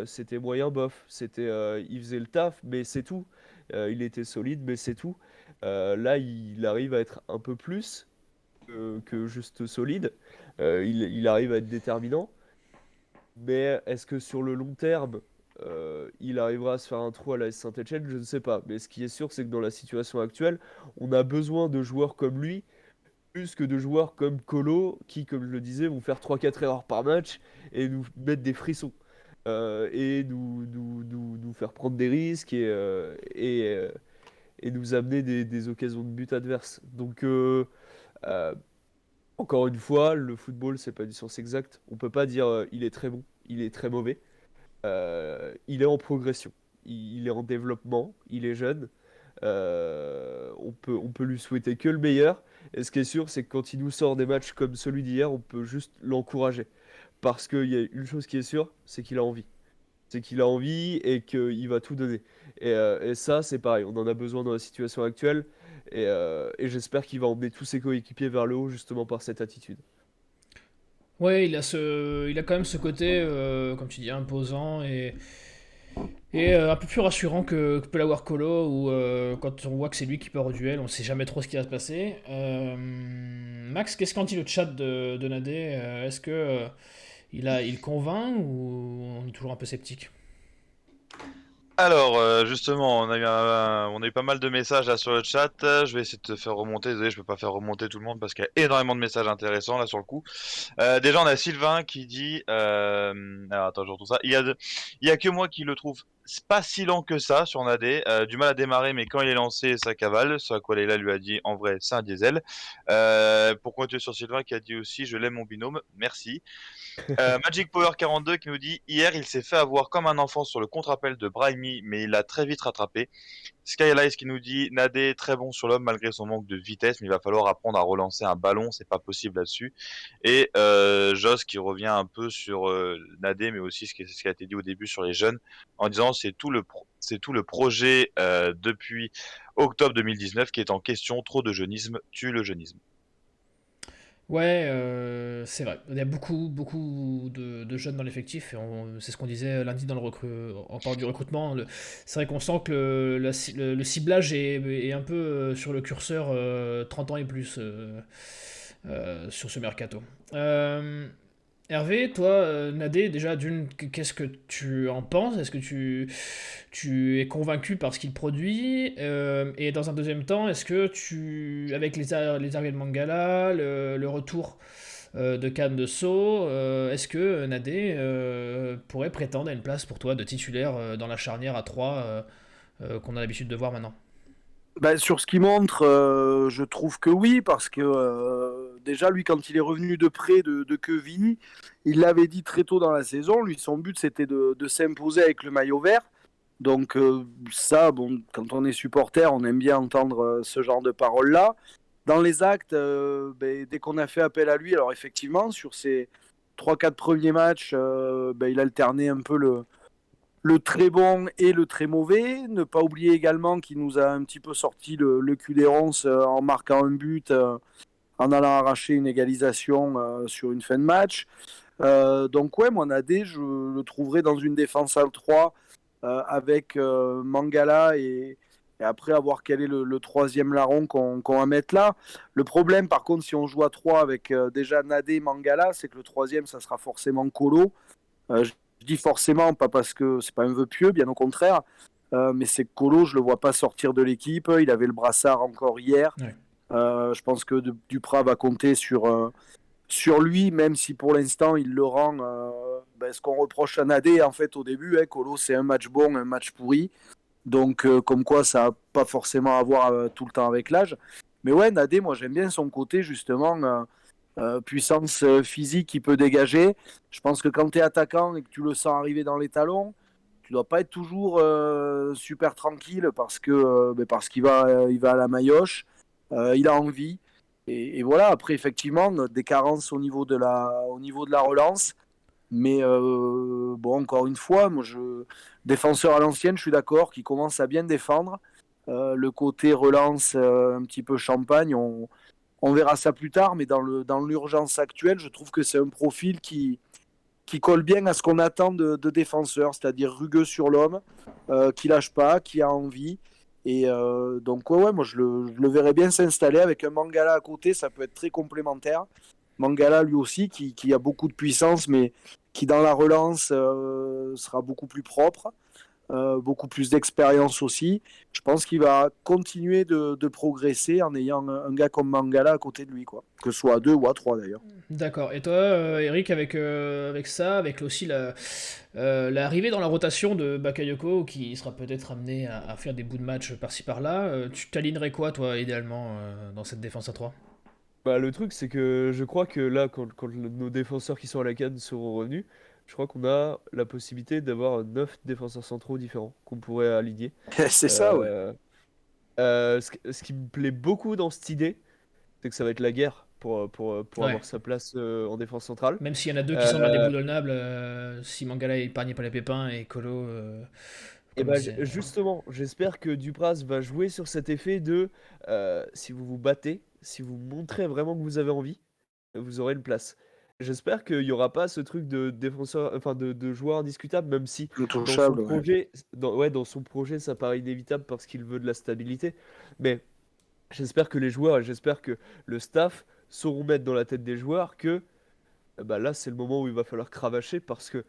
c'était moyen bof. Il faisait le taf, mais c'est tout. Il était solide, mais c'est tout. Là, il arrive à être un peu plus que juste solide. Il arrive à être déterminant. Mais est-ce que sur le long terme, il arrivera à se faire un trou à la Saint-Etienne? Je ne sais pas. Mais ce qui est sûr, c'est que dans la situation actuelle, on a besoin de joueurs comme lui, plus que de joueurs comme Colo, qui, comme je le disais, vont faire 3-4 erreurs par match et nous mettre des frissons. Et nous faire prendre des risques et nous amener des occasions de but adverses. Donc, euh, encore une fois, le football, c'est pas une science exacte. On peut pas dire il est très bon, il est très mauvais. Il est en progression, il est en développement, il est jeune. On peut lui souhaiter que le meilleur. Et ce qui est sûr, c'est que quand il nous sort des matchs comme celui d'hier, on peut juste l'encourager. Parce qu'il y a une chose qui est sûre, c'est qu'il a envie. C'est qu'il a envie et qu'il va tout donner. Et ça, c'est pareil, on en a besoin dans la situation actuelle. Et j'espère qu'il va emmener tous ses coéquipiers vers le haut justement par cette attitude. Ouais, il a quand même ce côté, comme tu dis, imposant et un peu plus rassurant que peut l'avoir Colo, où quand on voit que c'est lui qui part au duel, on sait jamais trop ce qui va se passer. Max, qu'est-ce qu'en dit le chat de Nadé? Est-ce que il convainc ou on est toujours un peu sceptique? Alors, justement, on a eu pas mal de messages là sur le chat. Je vais essayer de te faire remonter. Désolé, je peux pas faire remonter tout le monde parce qu'il y a énormément de messages intéressants là sur le coup. Déjà, on a Sylvain qui dit. Alors, attends, je retrouve ça. Il y a que moi qui le trouve pas si lent que ça sur Nadé. Du mal à démarrer, mais quand il est lancé, ça cavale. Ce à quoi Leila lui a dit en vrai, c'est un diesel. Pour continuer sur Sylvain qui a dit aussi, je l'aime mon binôme. Merci. Magic Power 42 qui nous dit hier il s'est fait avoir comme un enfant sur le contre-appel de Brahimi mais il l'a très vite rattrapé. Skylight qui nous dit Nadé très bon sur l'homme malgré son manque de vitesse mais il va falloir apprendre à relancer un ballon, c'est pas possible là-dessus. Et Joss qui revient un peu sur Nadé mais aussi ce qui a été dit au début sur les jeunes en disant c'est tout le projet depuis octobre 2019 qui est en question, trop de jeunisme tue le jeunisme. Ouais, c'est vrai. Il y a beaucoup, beaucoup de jeunes dans l'effectif. C'est ce qu'on disait lundi dans en parlant du recrutement. C'est vrai qu'on sent que le ciblage est un peu sur le curseur 30 ans et plus sur ce mercato. Hervé, toi, Nadé, déjà d'une, qu'est-ce que tu en penses? Est-ce que tu es convaincu par ce qu'il produit? Et dans un deuxième temps, est-ce que avec les arrivées de Mangala, le retour de Cannes de Sceaux, est-ce que Nadé pourrait prétendre à une place pour toi de titulaire dans la charnière à 3 qu'on a l'habitude de voir maintenant? Ben, sur ce qu'il montre, je trouve que oui, parce que déjà, lui, quand il est revenu de près de Quevilly, il l'avait dit très tôt dans la saison, lui, son but, c'était de s'imposer avec le maillot vert. Donc ça, bon, quand on est supporter, on aime bien entendre ce genre de paroles-là. Dans les actes, dès qu'on a fait appel à lui, alors effectivement, sur ces 3-4 premiers matchs, il alternait un peu le très bon et le très mauvais. Ne pas oublier également qu'il nous a un petit peu sorti le cul des ronces en marquant un but, en allant arracher une égalisation sur une fin de match. Donc ouais, moi Nadé, je le trouverais dans une défense à 3 avec Mangala et après avoir quel est le troisième larron qu'on va mettre là. Le problème par contre si on joue à 3 avec déjà Nadé, Mangala, c'est que le troisième ça sera forcément Colo. Je dis forcément, pas parce que c'est pas un vœu pieux, bien au contraire, mais c'est que Colo, je le vois pas sortir de l'équipe. Il avait le brassard encore hier. Ouais. Je pense que Duprat va compter sur lui, même si pour l'instant il le rend. Ce qu'on reproche à Nadé, en fait, au début, Colo, c'est un match bon, un match pourri. Donc, comme quoi, ça n'a pas forcément à voir tout le temps avec l'âge. Mais ouais, Nadé, moi, j'aime bien son côté, justement, puissance physique qu'il peut dégager. Je pense que quand tu es attaquant et que tu le sens arriver dans les talons, tu dois pas être toujours super tranquille parce qu'il va à la maillotche, il a envie. Et voilà, après, effectivement, des carences au niveau de la relance. Mais bon, encore une fois, défenseur à l'ancienne, je suis d'accord, qui commence à bien défendre. Le côté relance, un petit peu champagne, on verra ça plus tard, mais dans l'urgence actuelle, je trouve que c'est un profil qui colle bien à ce qu'on attend de défenseurs, c'est-à-dire rugueux sur l'homme, qui lâche pas, qui a envie. Et donc, ouais, moi, je le verrais bien s'installer avec un Mangala à côté, ça peut être très complémentaire. Mangala, lui aussi, qui a beaucoup de puissance, mais qui, dans la relance, sera beaucoup plus propre, beaucoup plus d'expérience aussi. Je pense qu'il va continuer de progresser en ayant un gars comme Mangala à côté de lui, quoi. Que ce soit à 2 ou à 3 d'ailleurs. D'accord. Et toi, Eric, avec ça, avec aussi l'arrivée dans la rotation de Bakayoko, qui sera peut-être amené à faire des bouts de match par-ci par-là, tu t'alignerais quoi, toi, idéalement, dans cette défense à 3? Bah, le truc, c'est que je crois que là, quand nos défenseurs qui sont à la canne seront revenus, je crois qu'on a la possibilité d'avoir 9 défenseurs centraux différents qu'on pourrait aligner. C'est ça, ouais. Euh, ce qui me plaît beaucoup dans cette idée, c'est que ça va être la guerre pour Ouais. avoir sa place en défense centrale. Même s'il y en a deux qui sont Euh, indéboulonnables, si Mangala est épargné par les pépins et Colo, et comme bah, disait. justement, j'espère que Dupraz va jouer sur cet effet de si vous vous battez, si vous montrez vraiment que vous avez envie, vous aurez une place. J'espère qu'il n'y aura pas ce truc de défenseur, enfin de joueur indiscutable, même si dans son Intouchable, ouais. projet, dans son projet, ça paraît inévitable parce qu'il veut de la stabilité. Mais j'espère que les joueurs et j'espère que le staff sauront mettre dans la tête des joueurs que bah là, c'est le moment où il va falloir cravacher parce que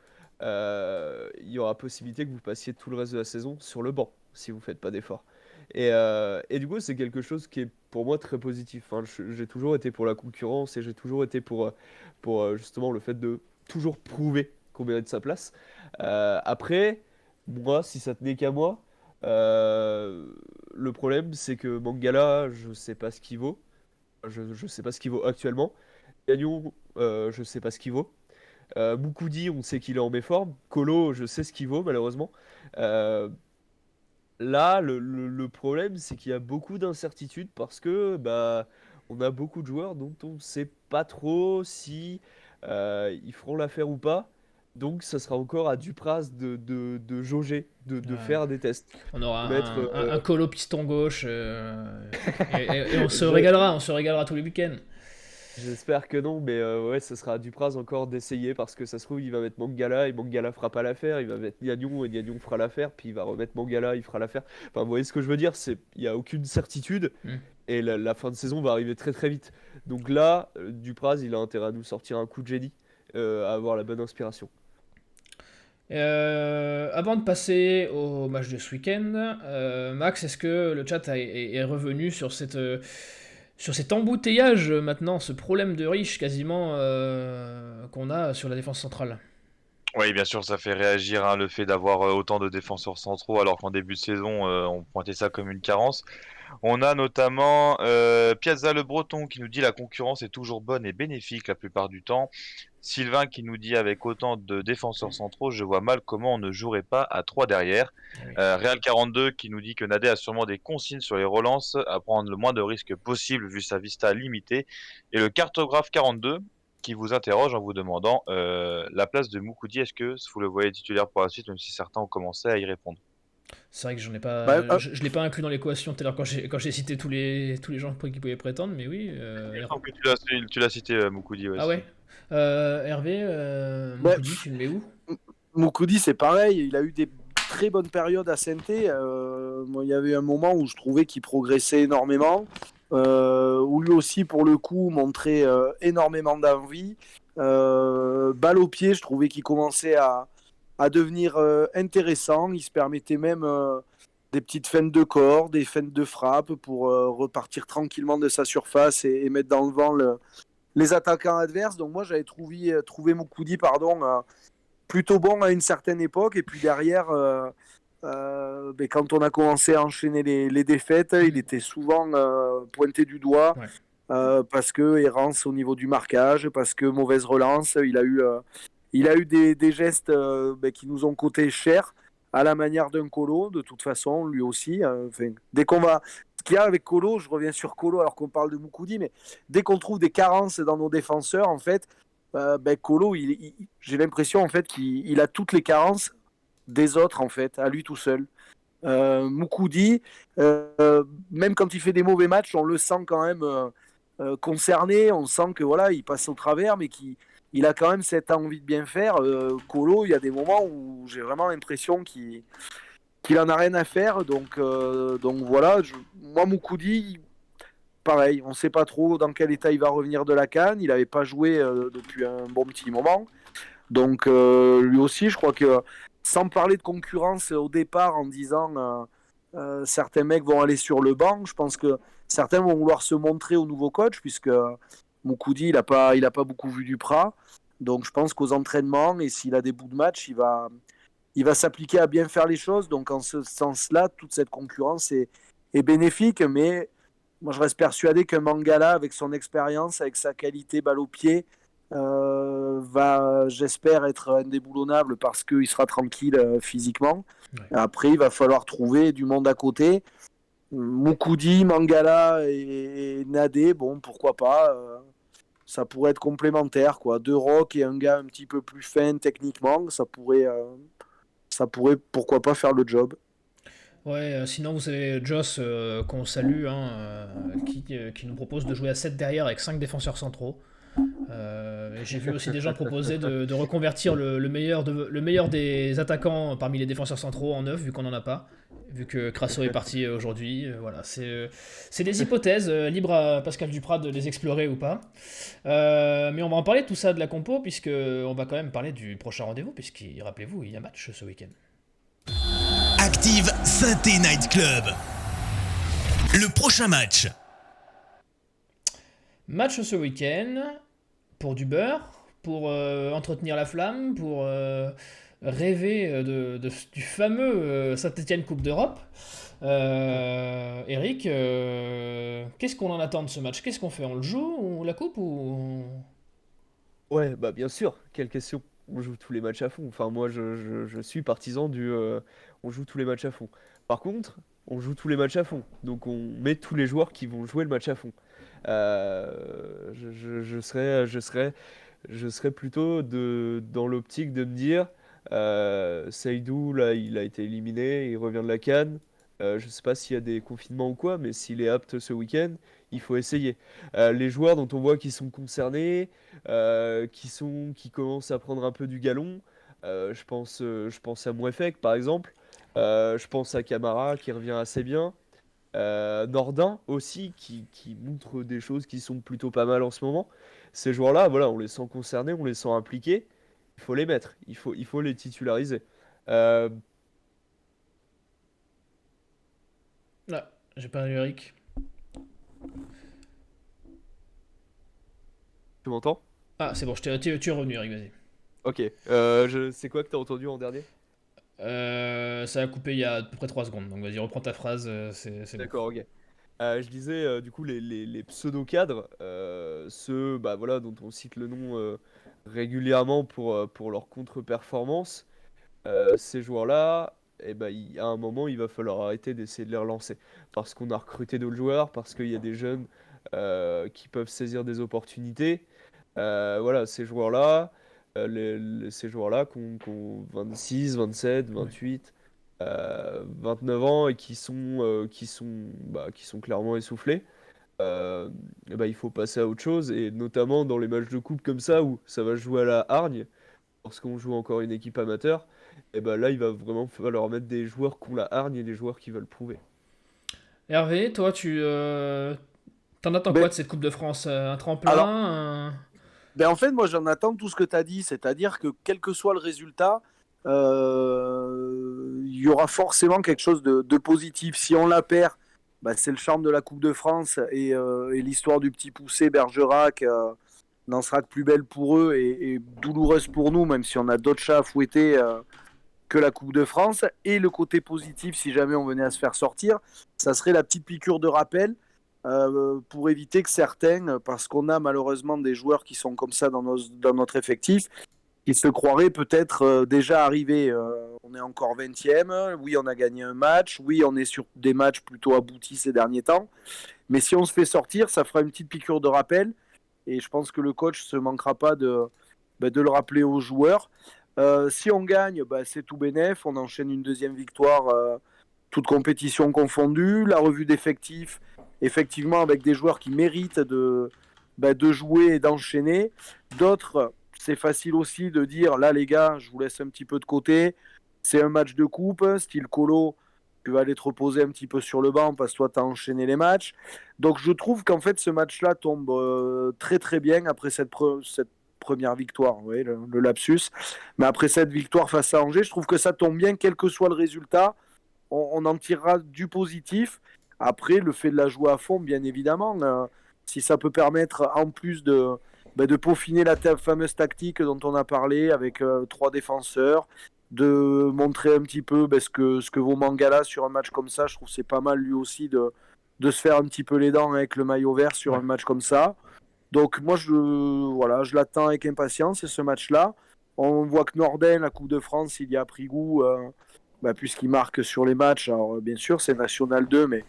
il y aura possibilité que vous passiez tout le reste de la saison sur le banc si vous faites pas d'efforts. Et du coup, c'est quelque chose qui est pour moi très positif. Hein. J'ai toujours été pour la concurrence et j'ai toujours été pour justement le fait de toujours prouver qu'on mérite sa place. Après, moi, si ça tenait qu'à moi, le problème c'est que Mangala, je sais pas ce qu'il vaut. Je sais pas ce qu'il vaut actuellement. Gagnon, je sais pas ce qu'il vaut. Moukoudi, on sait qu'il est en méforme. Kolo, je sais ce qu'il vaut, malheureusement. Euh, Là, le problème, c'est qu'il y a beaucoup d'incertitudes parce que bah, on a beaucoup de joueurs dont on ne sait pas trop si ils feront l'affaire ou pas. Donc, ça sera encore à Dupraz de jauger, de Ouais. faire des tests, On aura de mettre. un Colo piston gauche, et Je- on se régalera tous les week-ends. J'espère que non, mais ouais, ce sera à Dupraz encore d'essayer parce que ça se trouve, il va mettre Mangala et Mangala fera pas l'affaire. Il va mettre Gagnon et Gagnon fera l'affaire, puis il va remettre Mangala, il fera l'affaire. Enfin, vous voyez ce que je veux dire? Il y a aucune certitude Hmm. et la fin de saison va arriver très très vite. Donc là, Dupraz, il a intérêt à nous sortir un coup de génie, à avoir la bonne inspiration. Avant de passer au match de ce week-end, Max, est-ce que le chat est revenu sur cet embouteillage maintenant, ce problème de riche quasiment qu'on a sur la défense centrale? Oui, bien sûr, ça fait réagir hein, le fait d'avoir autant de défenseurs centraux alors qu'en début de saison, on pointait ça comme une carence. On a notamment Piazza Le Breton qui nous dit la concurrence est toujours bonne et bénéfique la plupart du temps. Sylvain qui nous dit avec autant de défenseurs centraux, je vois mal comment on ne jouerait pas à 3 derrière. Eh oui. Real 42 qui nous dit que Nadé a sûrement des consignes sur les relances à prendre le moins de risques possible vu sa vista limitée. Et le cartographe 42 qui vous interroge en vous demandant la place de Moukoudi, est-ce que vous le voyez titulaire pour la suite, même si certains ont commencé à y répondre. C'est vrai que j'en ai Bah, pas, je l'ai pas inclus dans l'équation tout à l'heure quand j'ai cité tous les gens qui pouvaient prétendre, mais oui. Il me semble que tu l'as cité, Moukoudi. Ouais, Ah ouais. Hervé, bah, Moukoudi, tu le mets où? Moukoudi, c'est pareil. Il a eu des très bonnes périodes à Saint-Étienne. Moi, il y avait un moment où je trouvais qu'il progressait énormément, où lui aussi, pour le coup, montrait énormément d'envie. Balle au pied, je trouvais qu'il commençait à devenir intéressant. Il se permettait même des petites feintes de corps, des feintes de frappe pour repartir tranquillement de sa surface et mettre dans le vent les attaquants adverses. Donc moi, j'avais trouvé Moukoudi, pardon, plutôt bon à une certaine époque. Et puis derrière, ben, quand on a commencé à enchaîner les défaites, il était souvent pointé du doigt. Ouais. Parce que errance au niveau du marquage, parce que mauvaise relance, il a eu des gestes ben, qui nous ont coûté cher, à la manière d'un Colo, de toute façon, lui aussi. Enfin, dès qu'on va. Ce qu'il y a avec Colo, je reviens sur Colo alors qu'on parle de Moukoudi, mais dès qu'on trouve des carences dans nos défenseurs, en fait, ben, Colo, j'ai l'impression en fait qu'il a toutes les carences des autres, en fait, à lui tout seul. Moukoudi, même quand il fait des mauvais matchs, on le sent quand même concerné, on sent que voilà, il passe au travers, mais qu'il a quand même cette envie de bien faire. Colo, il y a des moments où j'ai vraiment l'impression qu'il en a rien à faire. Donc voilà, moi Moukoudi, pareil, on ne sait pas trop dans quel état il va revenir de la CAN. Il n'avait pas joué depuis un bon petit moment. Donc lui aussi, je crois que sans parler de concurrence au départ en disant certains mecs vont aller sur le banc, je pense que certains vont vouloir se montrer au nouveau coach puisque Moukoudi, il a pas beaucoup vu du Prat. Donc je pense qu'aux entraînements et s'il a des bouts de match, il va s'appliquer à bien faire les choses. Donc en ce sens-là, toute cette concurrence est bénéfique, mais moi je reste persuadé qu'un Mangala, avec son expérience, avec sa qualité balle au pied, va, j'espère, être indéboulonnable parce qu'il sera tranquille physiquement. Ouais. Après, il va falloir trouver du monde à côté. Moukoudi, Mangala et Nadé, bon, pourquoi pas. Ça pourrait être complémentaire, quoi. Deux Rock et un gars un petit peu plus fin techniquement, ça pourrait pourquoi pas faire le job. Ouais, sinon vous avez Joss qu'on salue, hein, qui nous propose de jouer à 7 derrière avec 5 défenseurs centraux. Et j'ai vu aussi des gens proposer de reconvertir le meilleur des attaquants parmi les défenseurs centraux en 9, vu qu'on n'en a pas, vu que Crasso est parti aujourd'hui. Voilà, c'est des hypothèses, libre à Pascal Duprat de les explorer ou pas. Mais on va en parler de tout ça de la compo, puisque on va quand même parler du prochain rendez-vous, puisque rappelez-vous, il y a match ce week-end. Active Saint-Étienne Night Club. Le prochain match. Match ce week-end, pour du beurre, pour entretenir la flamme, pour rêver du fameux Saint-Étienne Coupe d'Europe. Eric, qu'est-ce qu'on en attend de ce match? Qu'est-ce qu'on fait? On le joue, la coupe ou... Ouais, bah bien sûr, quelle question. On joue tous les matchs à fond. Enfin, moi, je suis partisan du on joue tous les matchs à fond. Par contre, on joue tous les matchs à fond. Donc, on met tous les joueurs qui vont jouer le match à fond. Je serais plutôt dans l'optique de me dire Seydou, là, il a été éliminé, il revient de la CAN. Je sais pas s'il y a des confinements ou quoi, mais s'il est apte ce week-end, il faut essayer. Les joueurs dont on voit qu'ils sont concernés, qui commencent à prendre un peu du galon, je pense à Mouefek par exemple. Je pense à Camara qui revient assez bien. Nordin aussi qui montre des choses qui sont plutôt pas mal en ce moment. Ces joueurs-là, voilà, on les sent concernés, on les sent impliqués. Il faut les mettre, il faut les titulariser. Euh, Ah, j'ai pas eu Eric. Tu m'entends? Ah, c'est bon, tu es revenu, Eric, vas-y. Ok. C'est quoi que t'as entendu en dernier? Ça a coupé il y a à peu près 3 secondes, donc vas-y, reprends ta phrase, c'est bon. D'accord, ok. Je disais, du coup, les pseudo-cadres, ceux bah, voilà, dont on cite le nom régulièrement pour leur contre-performance, ces joueurs-là, à un moment, il va falloir arrêter d'essayer de les relancer. Parce qu'on a recruté d'autres joueurs, parce qu'il y a des jeunes qui peuvent saisir des opportunités. Voilà, ces joueurs-là, ces joueurs-là qui ont 26, 27, Ouais. 28, 29 ans et qui sont clairement essoufflés. Il faut passer à autre chose, et notamment dans les matchs de coupe comme ça où ça va jouer à la hargne, lorsqu'on joue encore une équipe amateur, là il va vraiment falloir mettre des joueurs qui ont la hargne et des joueurs qui veulent prouver. Hervé, toi, t'en attends quoi Ben, de cette Coupe de France? Un alors, tremplin? en fait, moi, j'en attends tout ce que tu as dit, c'est-à-dire que quel que soit le résultat, il y aura forcément quelque chose de positif. Si on la perd, c'est le charme de la Coupe de France et l'histoire du petit poussé Bergerac n'en sera que plus belle pour eux et douloureuse pour nous, même si on a d'autres chats à fouetter que la Coupe de France. Et le côté positif, si jamais on venait à se faire sortir, ça serait la petite piqûre de rappel pour éviter que certains, parce qu'on a malheureusement des joueurs qui sont comme ça dans notre effectif, qui se croiraient peut-être déjà arrivés. On est encore 20e, oui on a gagné un match, oui on est sur des matchs plutôt aboutis ces derniers temps, mais si on se fait sortir, ça fera une petite piqûre de rappel, et je pense que le coach se manquera pas de le rappeler aux joueurs. Si on gagne, c'est tout bénef, on enchaîne une deuxième victoire, toute compétition confondue, la revue d'effectifs, effectivement avec des joueurs qui méritent de jouer et d'enchaîner. D'autres, c'est facile aussi de dire, là les gars, je vous laisse un petit peu de côté, c'est un match de coupe, style Colo, tu vas aller te reposer un petit peu sur le banc parce que toi tu as enchaîné les matchs. Donc je trouve qu'en fait ce match-là tombe très très bien après cette première victoire, oui, le lapsus. Mais après cette victoire face à Angers, je trouve que ça tombe bien, quel que soit le résultat, on en tirera du positif. Après, le fait de la jouer à fond, bien évidemment, si ça peut permettre, en plus de peaufiner la fameuse tactique dont on a parlé avec trois défenseurs, de montrer un petit peu ce que vaut Mangala sur un match comme ça, je trouve que c'est pas mal lui aussi de se faire un petit peu les dents avec le maillot vert sur Ouais. un match comme ça. Donc moi, voilà, je l'attends avec impatience, ce match-là. On voit que Norden, la Coupe de France, il y a pris goût, puisqu'il marque sur les matchs. Alors bien sûr, c'est National 2, mais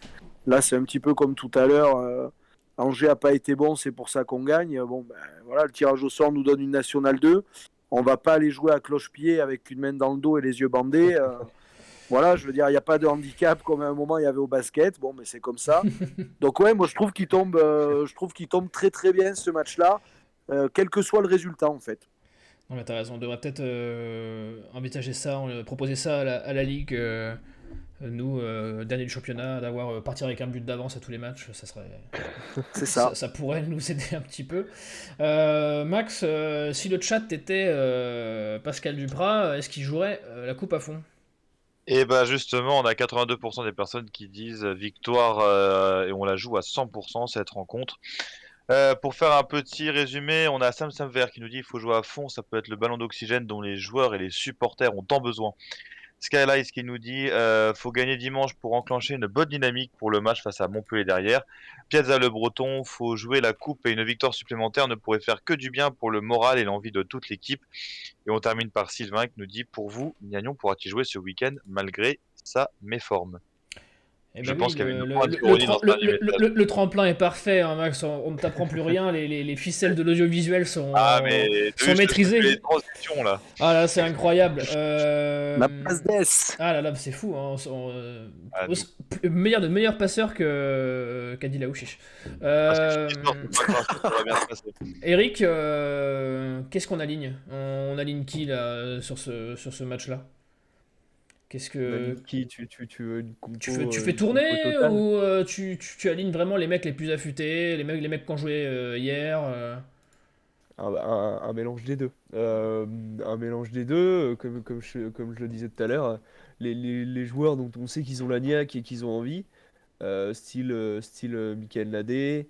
là, c'est un petit peu comme tout à l'heure. Angers n'a pas été bon, c'est pour ça qu'on gagne. Bon, voilà, le tirage au sort nous donne une National 2. On va pas aller jouer à cloche-pied avec une main dans le dos et les yeux bandés. Voilà, je veux dire, il n'y a pas de handicap comme à un moment il y avait au basket. Bon, mais c'est comme ça. Donc ouais, moi je trouve qu'il tombe très très bien ce match-là, quel que soit le résultat en fait. Non, mais t'as raison, on devrait peut-être envisager ça, proposer ça à la Ligue, nous, dernier du championnat, d'avoir partir avec un but d'avance à tous les matchs, ça serait, C'est ça, ça. ça pourrait nous aider un petit peu. Max, si le chat était Pascal Duprat, est-ce qu'il jouerait la coupe à fond? Et justement, on a 82% des personnes qui disent victoire et on la joue à 100% cette rencontre. Pour faire un petit résumé, on a Sam Samver qui nous dit il faut jouer à fond, ça peut être le ballon d'oxygène dont les joueurs et les supporters ont tant besoin. Skylight qui nous dit faut gagner dimanche pour enclencher une bonne dynamique pour le match face à Montpellier derrière. Piazza le Breton, faut jouer la coupe et une victoire supplémentaire ne pourrait faire que du bien pour le moral et l'envie de toute l'équipe. Et on termine par Sylvain qui nous dit pour vous, Niagnon pourra-t-il jouer ce week-end malgré sa méforme? Eh Je ben oui, pense qu'il y avait une pointe d'ironie dans ce dernier message. le tremplin est parfait, hein, Max, on ne t'apprend plus rien, les ficelles de l'audiovisuel Ah mais t'as sont vu, je te fais les maîtrisées. transitions là. Ah là, c'est incroyable. La passe d'Es. Ah là là, c'est fou, hein. Ah, nous. Meilleur passeur qu'Adil Aouchiche. Parce que je suis sûr que c'est pas grand-chose, ça va bien se passer. Eric, qu'est-ce qu'on aligne? On aligne qui là sur ce match-là? Qu'est-ce que Qui tu veux une tu fais une compo tourner totale? ou tu alignes vraiment les mecs les plus affûtés, les mecs qui ont joué hier? Un mélange des deux. Un mélange des deux, comme je le disais tout à l'heure, les joueurs dont on sait qu'ils ont la niaque et qu'ils ont envie, style Michael Nadé,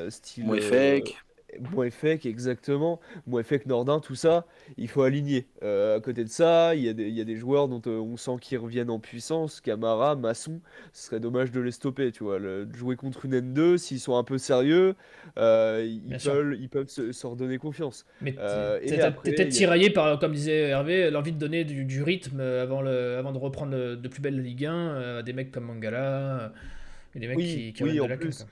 style Mouefek. Moefek, exactement. Moefek, Nordin, tout ça, il faut aligner. À côté de ça, il y a des joueurs dont on sent qu'ils reviennent en puissance. Camara, Masson, ce serait dommage de les stopper, tu vois. Jouer contre une N2, s'ils sont un peu sérieux, Bien sûr. ils peuvent se redonner confiance. Mais Et t'es après, peut-être il y a... tiraillé par, comme disait Hervé, l'envie de donner du rythme avant de reprendre de plus belle Ligue 1 à des mecs comme Mangala et des mecs Oui, qui oui, reviennent de en la CAN, quoi. plus.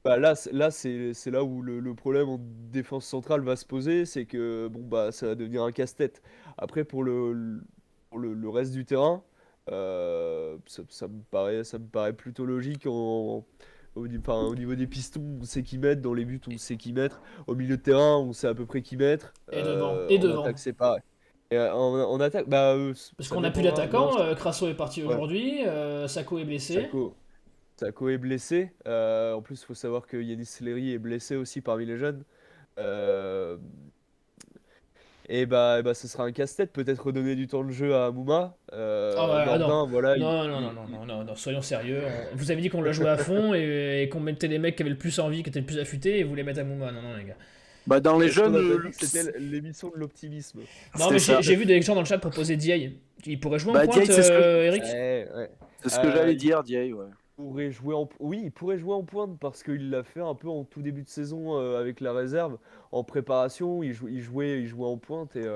Bah là c'est là où le problème en défense centrale va se poser, c'est que bon bah ça va devenir un casse-tête. Après pour le reste du terrain, ça me paraît plutôt logique au niveau des pistons, on sait qui mettre, dans les buts on sait qui mettre, au milieu de terrain on sait à peu près qui mettre, Et devant. Et en attaque devant. c'est pareil. Et en attaque, bah Parce ça qu'on n'a plus dépendra. Non, d'attaquant, Crasso est parti ouais, aujourd'hui, Sako est blessé. Sako. Sako est blessé. En plus, il faut savoir que Yanis Sleri est blessé aussi parmi les jeunes. Euh, et bah, ce sera un casse-tête. Peut-être redonner du temps de jeu à Amouma. Ah ouais, ah non. Nordin, voilà. Non, non, non, non, non, non, non, soyons sérieux. Vous avez dit qu'on l'a joué à fond et qu'on mettait les mecs qui avaient le plus envie, qui étaient le plus affûtés, et vous les mettez à Mouma. Non, non, les gars. Bah, dans les Est-ce qu'on jeunes, n'a pas dit que c'était l'émission de l'optimisme? Non, c'est mais ça. j'ai vu des gens dans le chat proposer Diaye. Il pourrait jouer en Bah, pointe, Diaye, c'est Eric? Ouais. ce que j'allais Il dire, Diaye, ouais. pourrait jouer oui, il pourrait jouer en pointe parce qu'il l'a fait un peu en tout début de saison avec la réserve. En préparation, il jouait en pointe et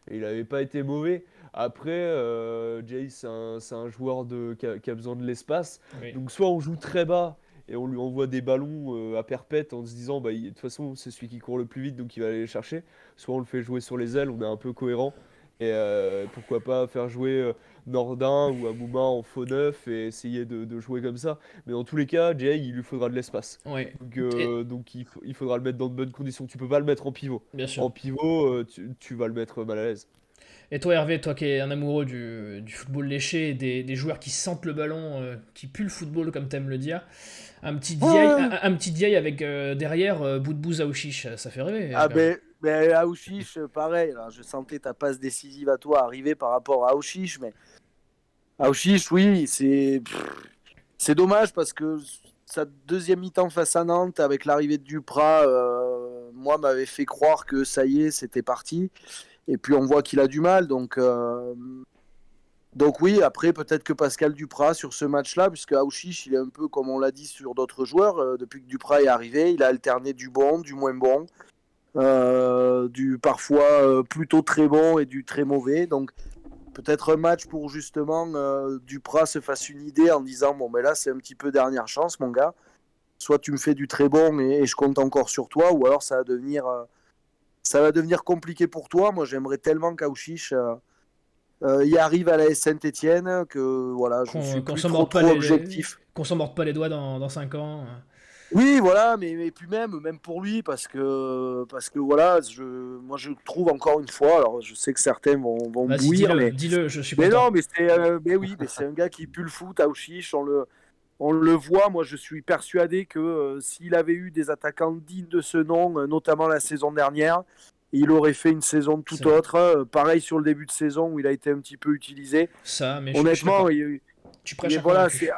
il n'avait pas été mauvais. Après, Jay, c'est un joueur qui a besoin de l'espace. Oui. Donc soit on joue très bas et on lui envoie des ballons à perpète en se disant, bah, de toute façon, c'est celui qui court le plus vite, donc il va aller les chercher. Soit on le fait jouer sur les ailes, on est un peu cohérent. Et pourquoi pas faire jouer Nordin ou Amouma en faux neuf et essayer de jouer comme ça. Mais dans tous les cas, Jay, il lui faudra de l'espace. Ouais. Donc il faudra le mettre dans de bonnes conditions. Tu peux pas le mettre en pivot. Bien sûr. En pivot, tu vas le mettre mal à l'aise. Et toi, Hervé, toi qui es un amoureux du football léché, des joueurs qui sentent le ballon, qui puent le football, comme t'aimes le dire, Ouais. un petit Diaye avec derrière Boudbouz Aouchiche, ça fait rêver, Ah quand même. ben Aouchiche, pareil, là, je sentais ta passe décisive à toi arriver par rapport à Aouchiche, mais Aouchiche, oui, c'est dommage parce que sa deuxième mi-temps face à Nantes, avec l'arrivée de Duprat, moi, m'avait fait croire que ça y est, c'était parti. Et puis on voit qu'il a du mal, donc oui, après peut-être que Pascal Duprat sur ce match-là, puisque Aouchiche, il est un peu comme on l'a dit sur d'autres joueurs, depuis que Duprat est arrivé, il a alterné du bon, du moins bon, du parfois plutôt très bon et du très mauvais. Donc peut-être un match pour justement Duprat se fasse une idée en disant bon ben là c'est un petit peu dernière chance mon gars, soit tu me fais du très bon et je compte encore sur toi, ou alors ça va devenir compliqué pour toi. Moi j'aimerais tellement qu'Aouchiche y arrive à la Saint-Etienne que voilà, je suis Qu'on plus s'en trop morde pas trop objectif. qu'on s'en morde pas les doigts dans 5 ans. Oui, voilà, mais puis même pour lui, parce que voilà, moi je trouve encore une fois, alors je sais que certains vont me Vas-y, bouillir, dis-le, je suis mais content. non, mais oui, mais c'est un gars qui pue le foot, Aouchiche, on le voit. Moi, je suis persuadé que s'il avait eu des attaquants dignes de ce nom, notamment la saison dernière, il aurait fait une saison C'est tout vrai. autre. Pareil sur le début de saison où il a été un petit peu utilisé. Ça, mais je suis Honnêtement, d'accord. Tu prêches un voilà, convaincu.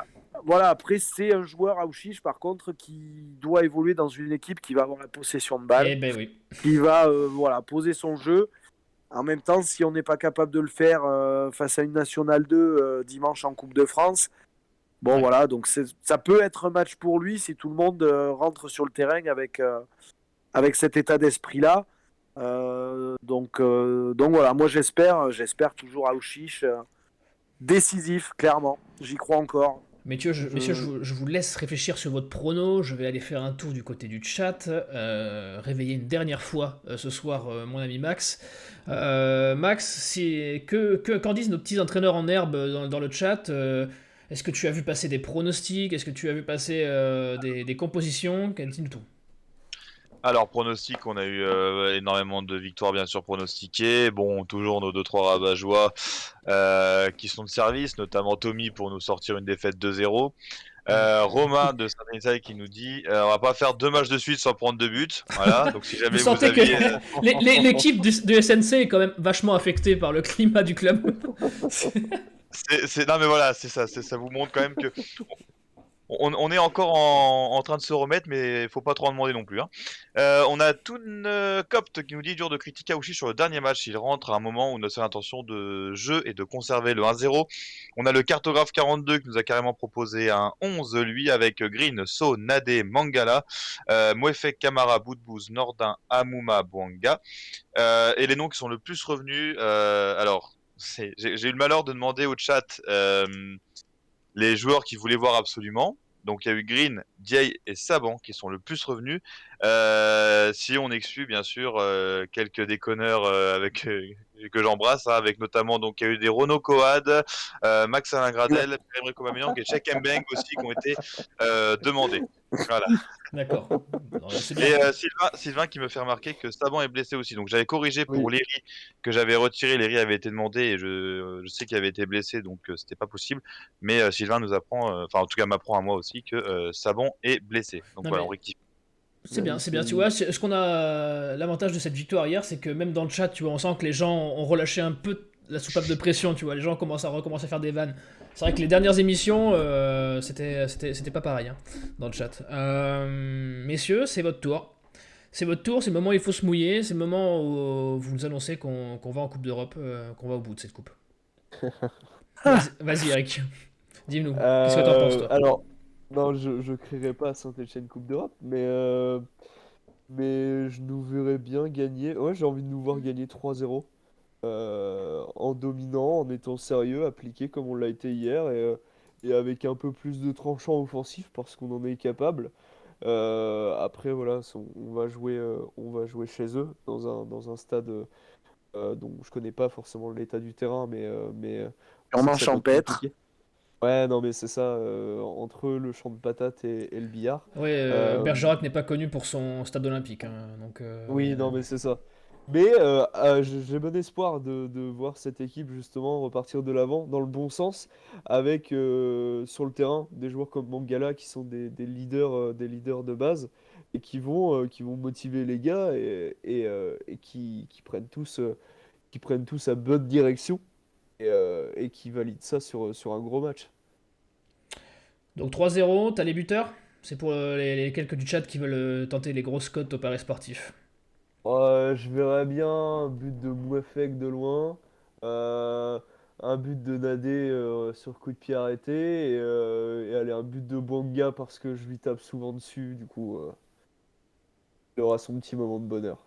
voilà, après, c'est un joueur Aouchiche, par contre, qui doit évoluer dans une équipe qui va avoir la possession de balle, Eh ben oui. qui va voilà, poser son jeu. En même temps, si on n'est pas capable de le faire face à une Nationale 2 dimanche en Coupe de France, bon Ouais. voilà, donc ça peut être un match pour lui si tout le monde rentre sur le terrain avec cet état d'esprit-là. Donc voilà, moi j'espère toujours Aouchiche décisif, clairement. J'y crois encore. Messieurs, je vous laisse réfléchir sur votre prono. Je vais aller faire un tour du côté du chat, réveiller une dernière fois ce soir mon ami Max. Max, qu'en disent nos petits entraîneurs en herbe dans le chat? Est-ce que tu as vu passer des pronostics? Est-ce que tu as vu passer des compositions? Dis-nous tout. Alors, pronostic, on a eu énormément de victoires, bien sûr, pronostiquées. Bon, toujours nos 2-3 rabat-joie qui sont de service, notamment Tommy pour nous sortir une défaite 2-0. Romain de Saint-Denis qui nous dit on va pas faire 2 matchs de suite sans prendre 2 buts. Voilà, donc si Vous jamais vous sentez que aviez. l'équipe du SNC est quand même vachement affectée par le climat du club. Non, mais voilà, c'est ça. Ça vous montre quand même que on est encore en train de se remettre, mais faut pas trop en demander non plus. Hein. On a Toon Copt qui nous dit dur de critiquer Aouchi sur le dernier match. Il rentre à un moment où notre seule intention de jeu est de conserver le 1-0. On a le cartographe 42 qui nous a carrément proposé un 11, lui, avec Green, So, Nade, Mangala, Moefek, Kamara, Boudbouz, Nordin, Amouma, Bouanga. Et les noms qui sont le plus revenus, alors, j'ai eu le malheur de demander au chat les joueurs qui voulaient voir absolument. Donc il y a eu Green, Dieye et Saban qui sont le plus revenus. Si on exclut bien sûr quelques déconneurs avec que j'embrasse, hein, avec notamment donc il y a eu des Renaud Coad, Max Alain Gradel, Pierre-Emerick Aubameyang et Cheikh Mbeng aussi qui ont été demandés. Voilà. D'accord. Non, c'est Et bien. Sylvain qui me fait remarquer que Saban est blessé aussi. Donc j'avais corrigé pour Léry que j'avais retiré. Léry avait été demandé et je sais qu'il avait été blessé, donc c'était pas possible. Mais Sylvain nous apprend, enfin en tout cas m'apprend à moi aussi que Saban est blessé. Donc Non, voilà, mais on rectifie. c'est bien, c'est bien. Tu vois, ce qu'on a, l'avantage de cette victoire hier, c'est que même dans le chat, tu vois, on sent que les gens ont relâché un peu la soupape de pression. Tu vois, les gens recommencent à faire des vannes. C'est vrai que les dernières émissions, c'était pas pareil hein, dans le chat. Messieurs, c'est votre tour. C'est votre tour, c'est le moment où il faut se mouiller, c'est le moment où vous nous annoncez qu'on va en Coupe d'Europe, qu'on va au bout de cette coupe. Vas-y Eric, dis-nous, qu'est-ce que t'en penses toi? Alors, non, je crierai pas à Saint-Etienne Coupe d'Europe, mais je nous verrais bien gagner. Ouais, j'ai envie de nous voir gagner 3-0 en dominant, en étant sérieux, appliqué comme on l'a été hier et avec un peu plus de tranchant offensif parce qu'on en est capable. Après, voilà, on va jouer chez eux dans un stade dont je connais pas forcément l'état du terrain, mais on sait Sûrement que ça peut être champêtre. compliqué. Ouais, non, mais c'est ça, entre le champ de patates et le billard. Ouais, Euh, Bergerac n'est pas connu pour son stade olympique, hein, donc oui, non, mais c'est ça. Mais j'ai bon espoir de voir cette équipe justement repartir de l'avant dans le bon sens, avec sur le terrain des joueurs comme Mangala qui sont des leaders de base et qui vont motiver les gars et qui prennent tous à bonne direction et qui valident ça sur un gros match. Donc 3-0, t'as les buteurs? C'est pour les quelques du chat qui veulent tenter les grosses cotes au paris sportif. Je verrais bien un but de Mouefek de loin, euh, un but de Nadé sur coup de pied arrêté, et allez, un but de Bonga parce que je lui tape souvent dessus, du coup, il aura son petit moment de bonheur.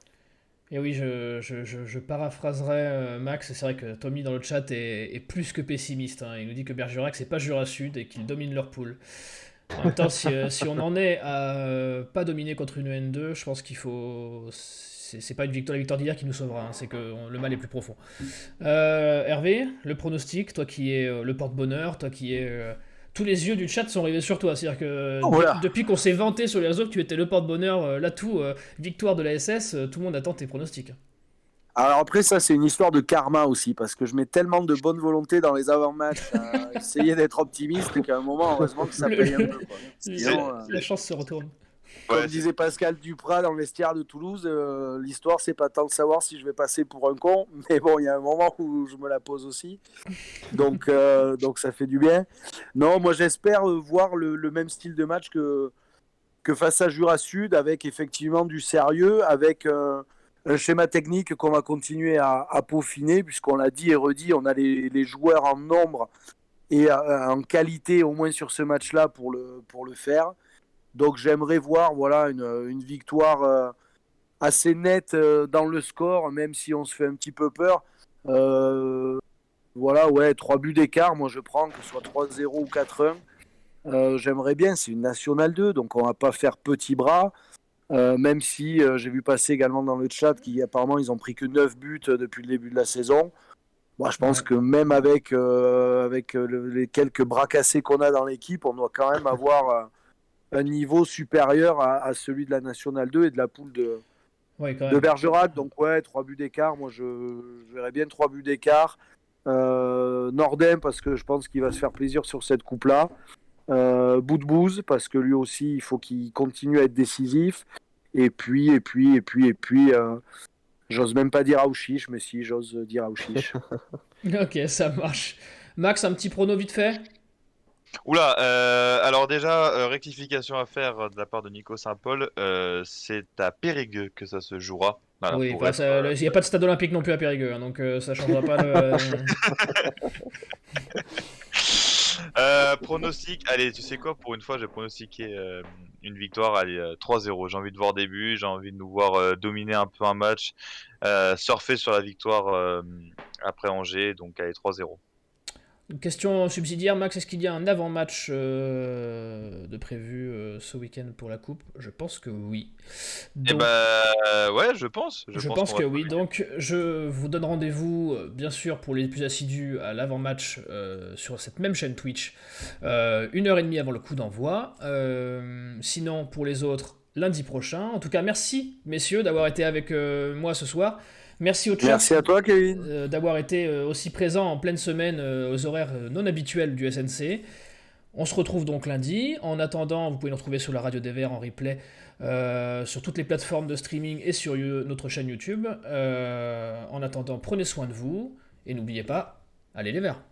Et oui, je paraphraserai Max, c'est vrai que Tommy dans le chat est plus que pessimiste, hein. Il nous dit que Bergerac c'est pas Jura Sud et qu'ils dominent leur poule. En même temps, si on en est à pas dominer contre une N2, je pense qu'il faut. C'est pas la victoire d'hier qui nous sauvera, hein, c'est que le mal est plus profond. Hervé, le pronostic, toi qui es le porte-bonheur, toi qui es. Tous les yeux du chat sont rivés sur toi. C'est-à-dire que Oh, voilà. depuis qu'on s'est vanté sur les réseaux que tu étais le porte-bonheur, l'atout, victoire de la SS, tout le monde attend tes pronostics. Alors après, ça, c'est une histoire de karma aussi, parce que je mets tellement de bonne volonté dans les avant-matchs à essayer d'être optimiste qu'à un moment, heureusement que ça Le- paye un le- peu. Quoi. le- Sinon, la chance se retourne. comme Ouais, disait Pascal Duprat dans le vestiaire de Toulouse, l'histoire, c'est pas tant de savoir si je vais passer pour un con, mais bon, il y a un moment où je me la pose aussi. Donc ça fait du bien. Non, moi, j'espère voir le même style de match que face à Jura Sud, avec effectivement du sérieux, avec un schéma technique qu'on va continuer à peaufiner, puisqu'on l'a dit et redit, on a les joueurs en nombre et en qualité au moins sur ce match-là pour le faire. Donc j'aimerais voir voilà, une victoire assez nette dans le score, même si on se fait un petit peu peur. Voilà, ouais, 3 buts d'écart, moi je prends, que ce soit 3-0 ou 4-1. J'aimerais bien, c'est une Nationale 2, donc on va pas faire petit bras. Même si j'ai vu passer également dans le chat qu'apparemment ils ont pris que 9 buts depuis le début de la saison. Moi, je pense Ouais. que même avec, les quelques bras cassés qu'on a dans l'équipe, on doit quand même avoir un niveau supérieur à celui de la Nationale 2 et de la poule Ouais, quand de même. Bergerac. Donc ouais, 3 buts d'écart. Moi, je verrais bien 3 buts d'écart. Nordin, parce que je pense qu'il va se faire plaisir sur cette coupe-là. Boudbouz, parce que lui aussi, il faut qu'il continue à être décisif. Et puis, j'ose même pas dire Aouchiche, mais si, j'ose dire Aouchiche. Ok, ça marche. Max, un petit prono vite fait? Oula, alors déjà, rectification à faire de la part de Nico Saint-Paul, c'est à Périgueux que ça se jouera. Voilà, Oui, pour enfin, être. il n'y a pas de stade olympique non plus à Périgueux, hein, donc ça changera pas le. Pronostic, allez, tu sais quoi, pour une fois, j'ai pronostiqué une victoire, allez, 3-0. J'ai envie de voir des buts, j'ai envie de nous voir dominer un peu un match, surfer sur la victoire après Angers, donc allez, 3-0. Une question subsidiaire, Max, est-ce qu'il y a un avant-match de prévu ce week-end pour la Coupe? Je pense que oui. Et Donc, ouais, je pense. Je je pense pense qu'on que va. oui. Donc, je vous donne rendez-vous, bien sûr, pour les plus assidus à l'avant-match sur cette même chaîne Twitch, 1h30 avant le coup d'envoi. Sinon, pour les autres, lundi prochain. En tout cas, merci, messieurs, d'avoir été avec moi ce soir. Merci au chat Merci à toi, Kevin. d'avoir été aussi présent en pleine semaine aux horaires non habituels du SNC. On se retrouve donc lundi. En attendant, vous pouvez nous retrouver sur la Radio des Verts en replay, sur toutes les plateformes de streaming et sur notre chaîne YouTube. En attendant, prenez soin de vous et n'oubliez pas, allez les Verts.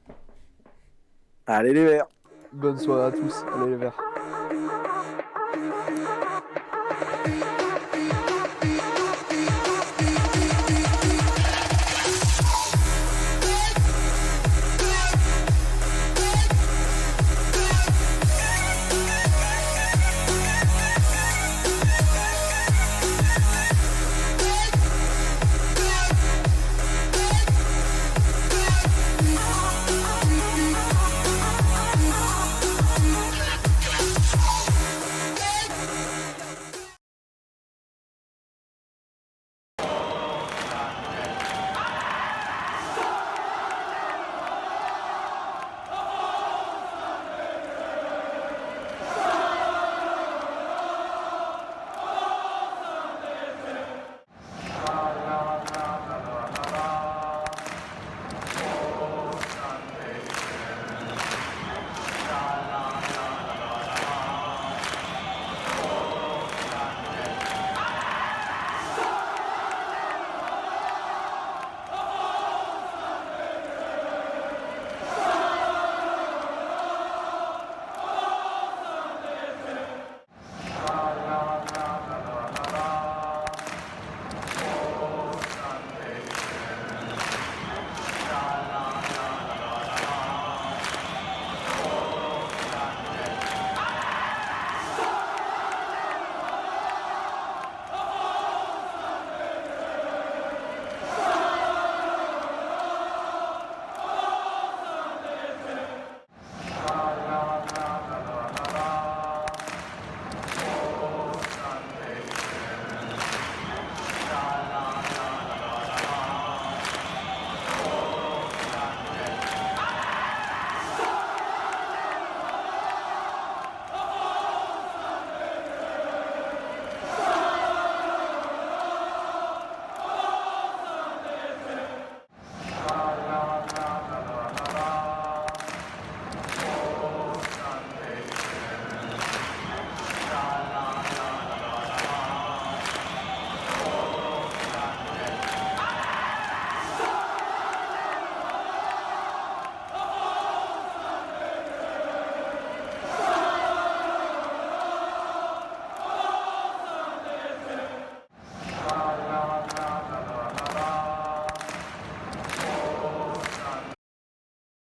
Allez les Verts. Bonne soirée à tous, allez les Verts.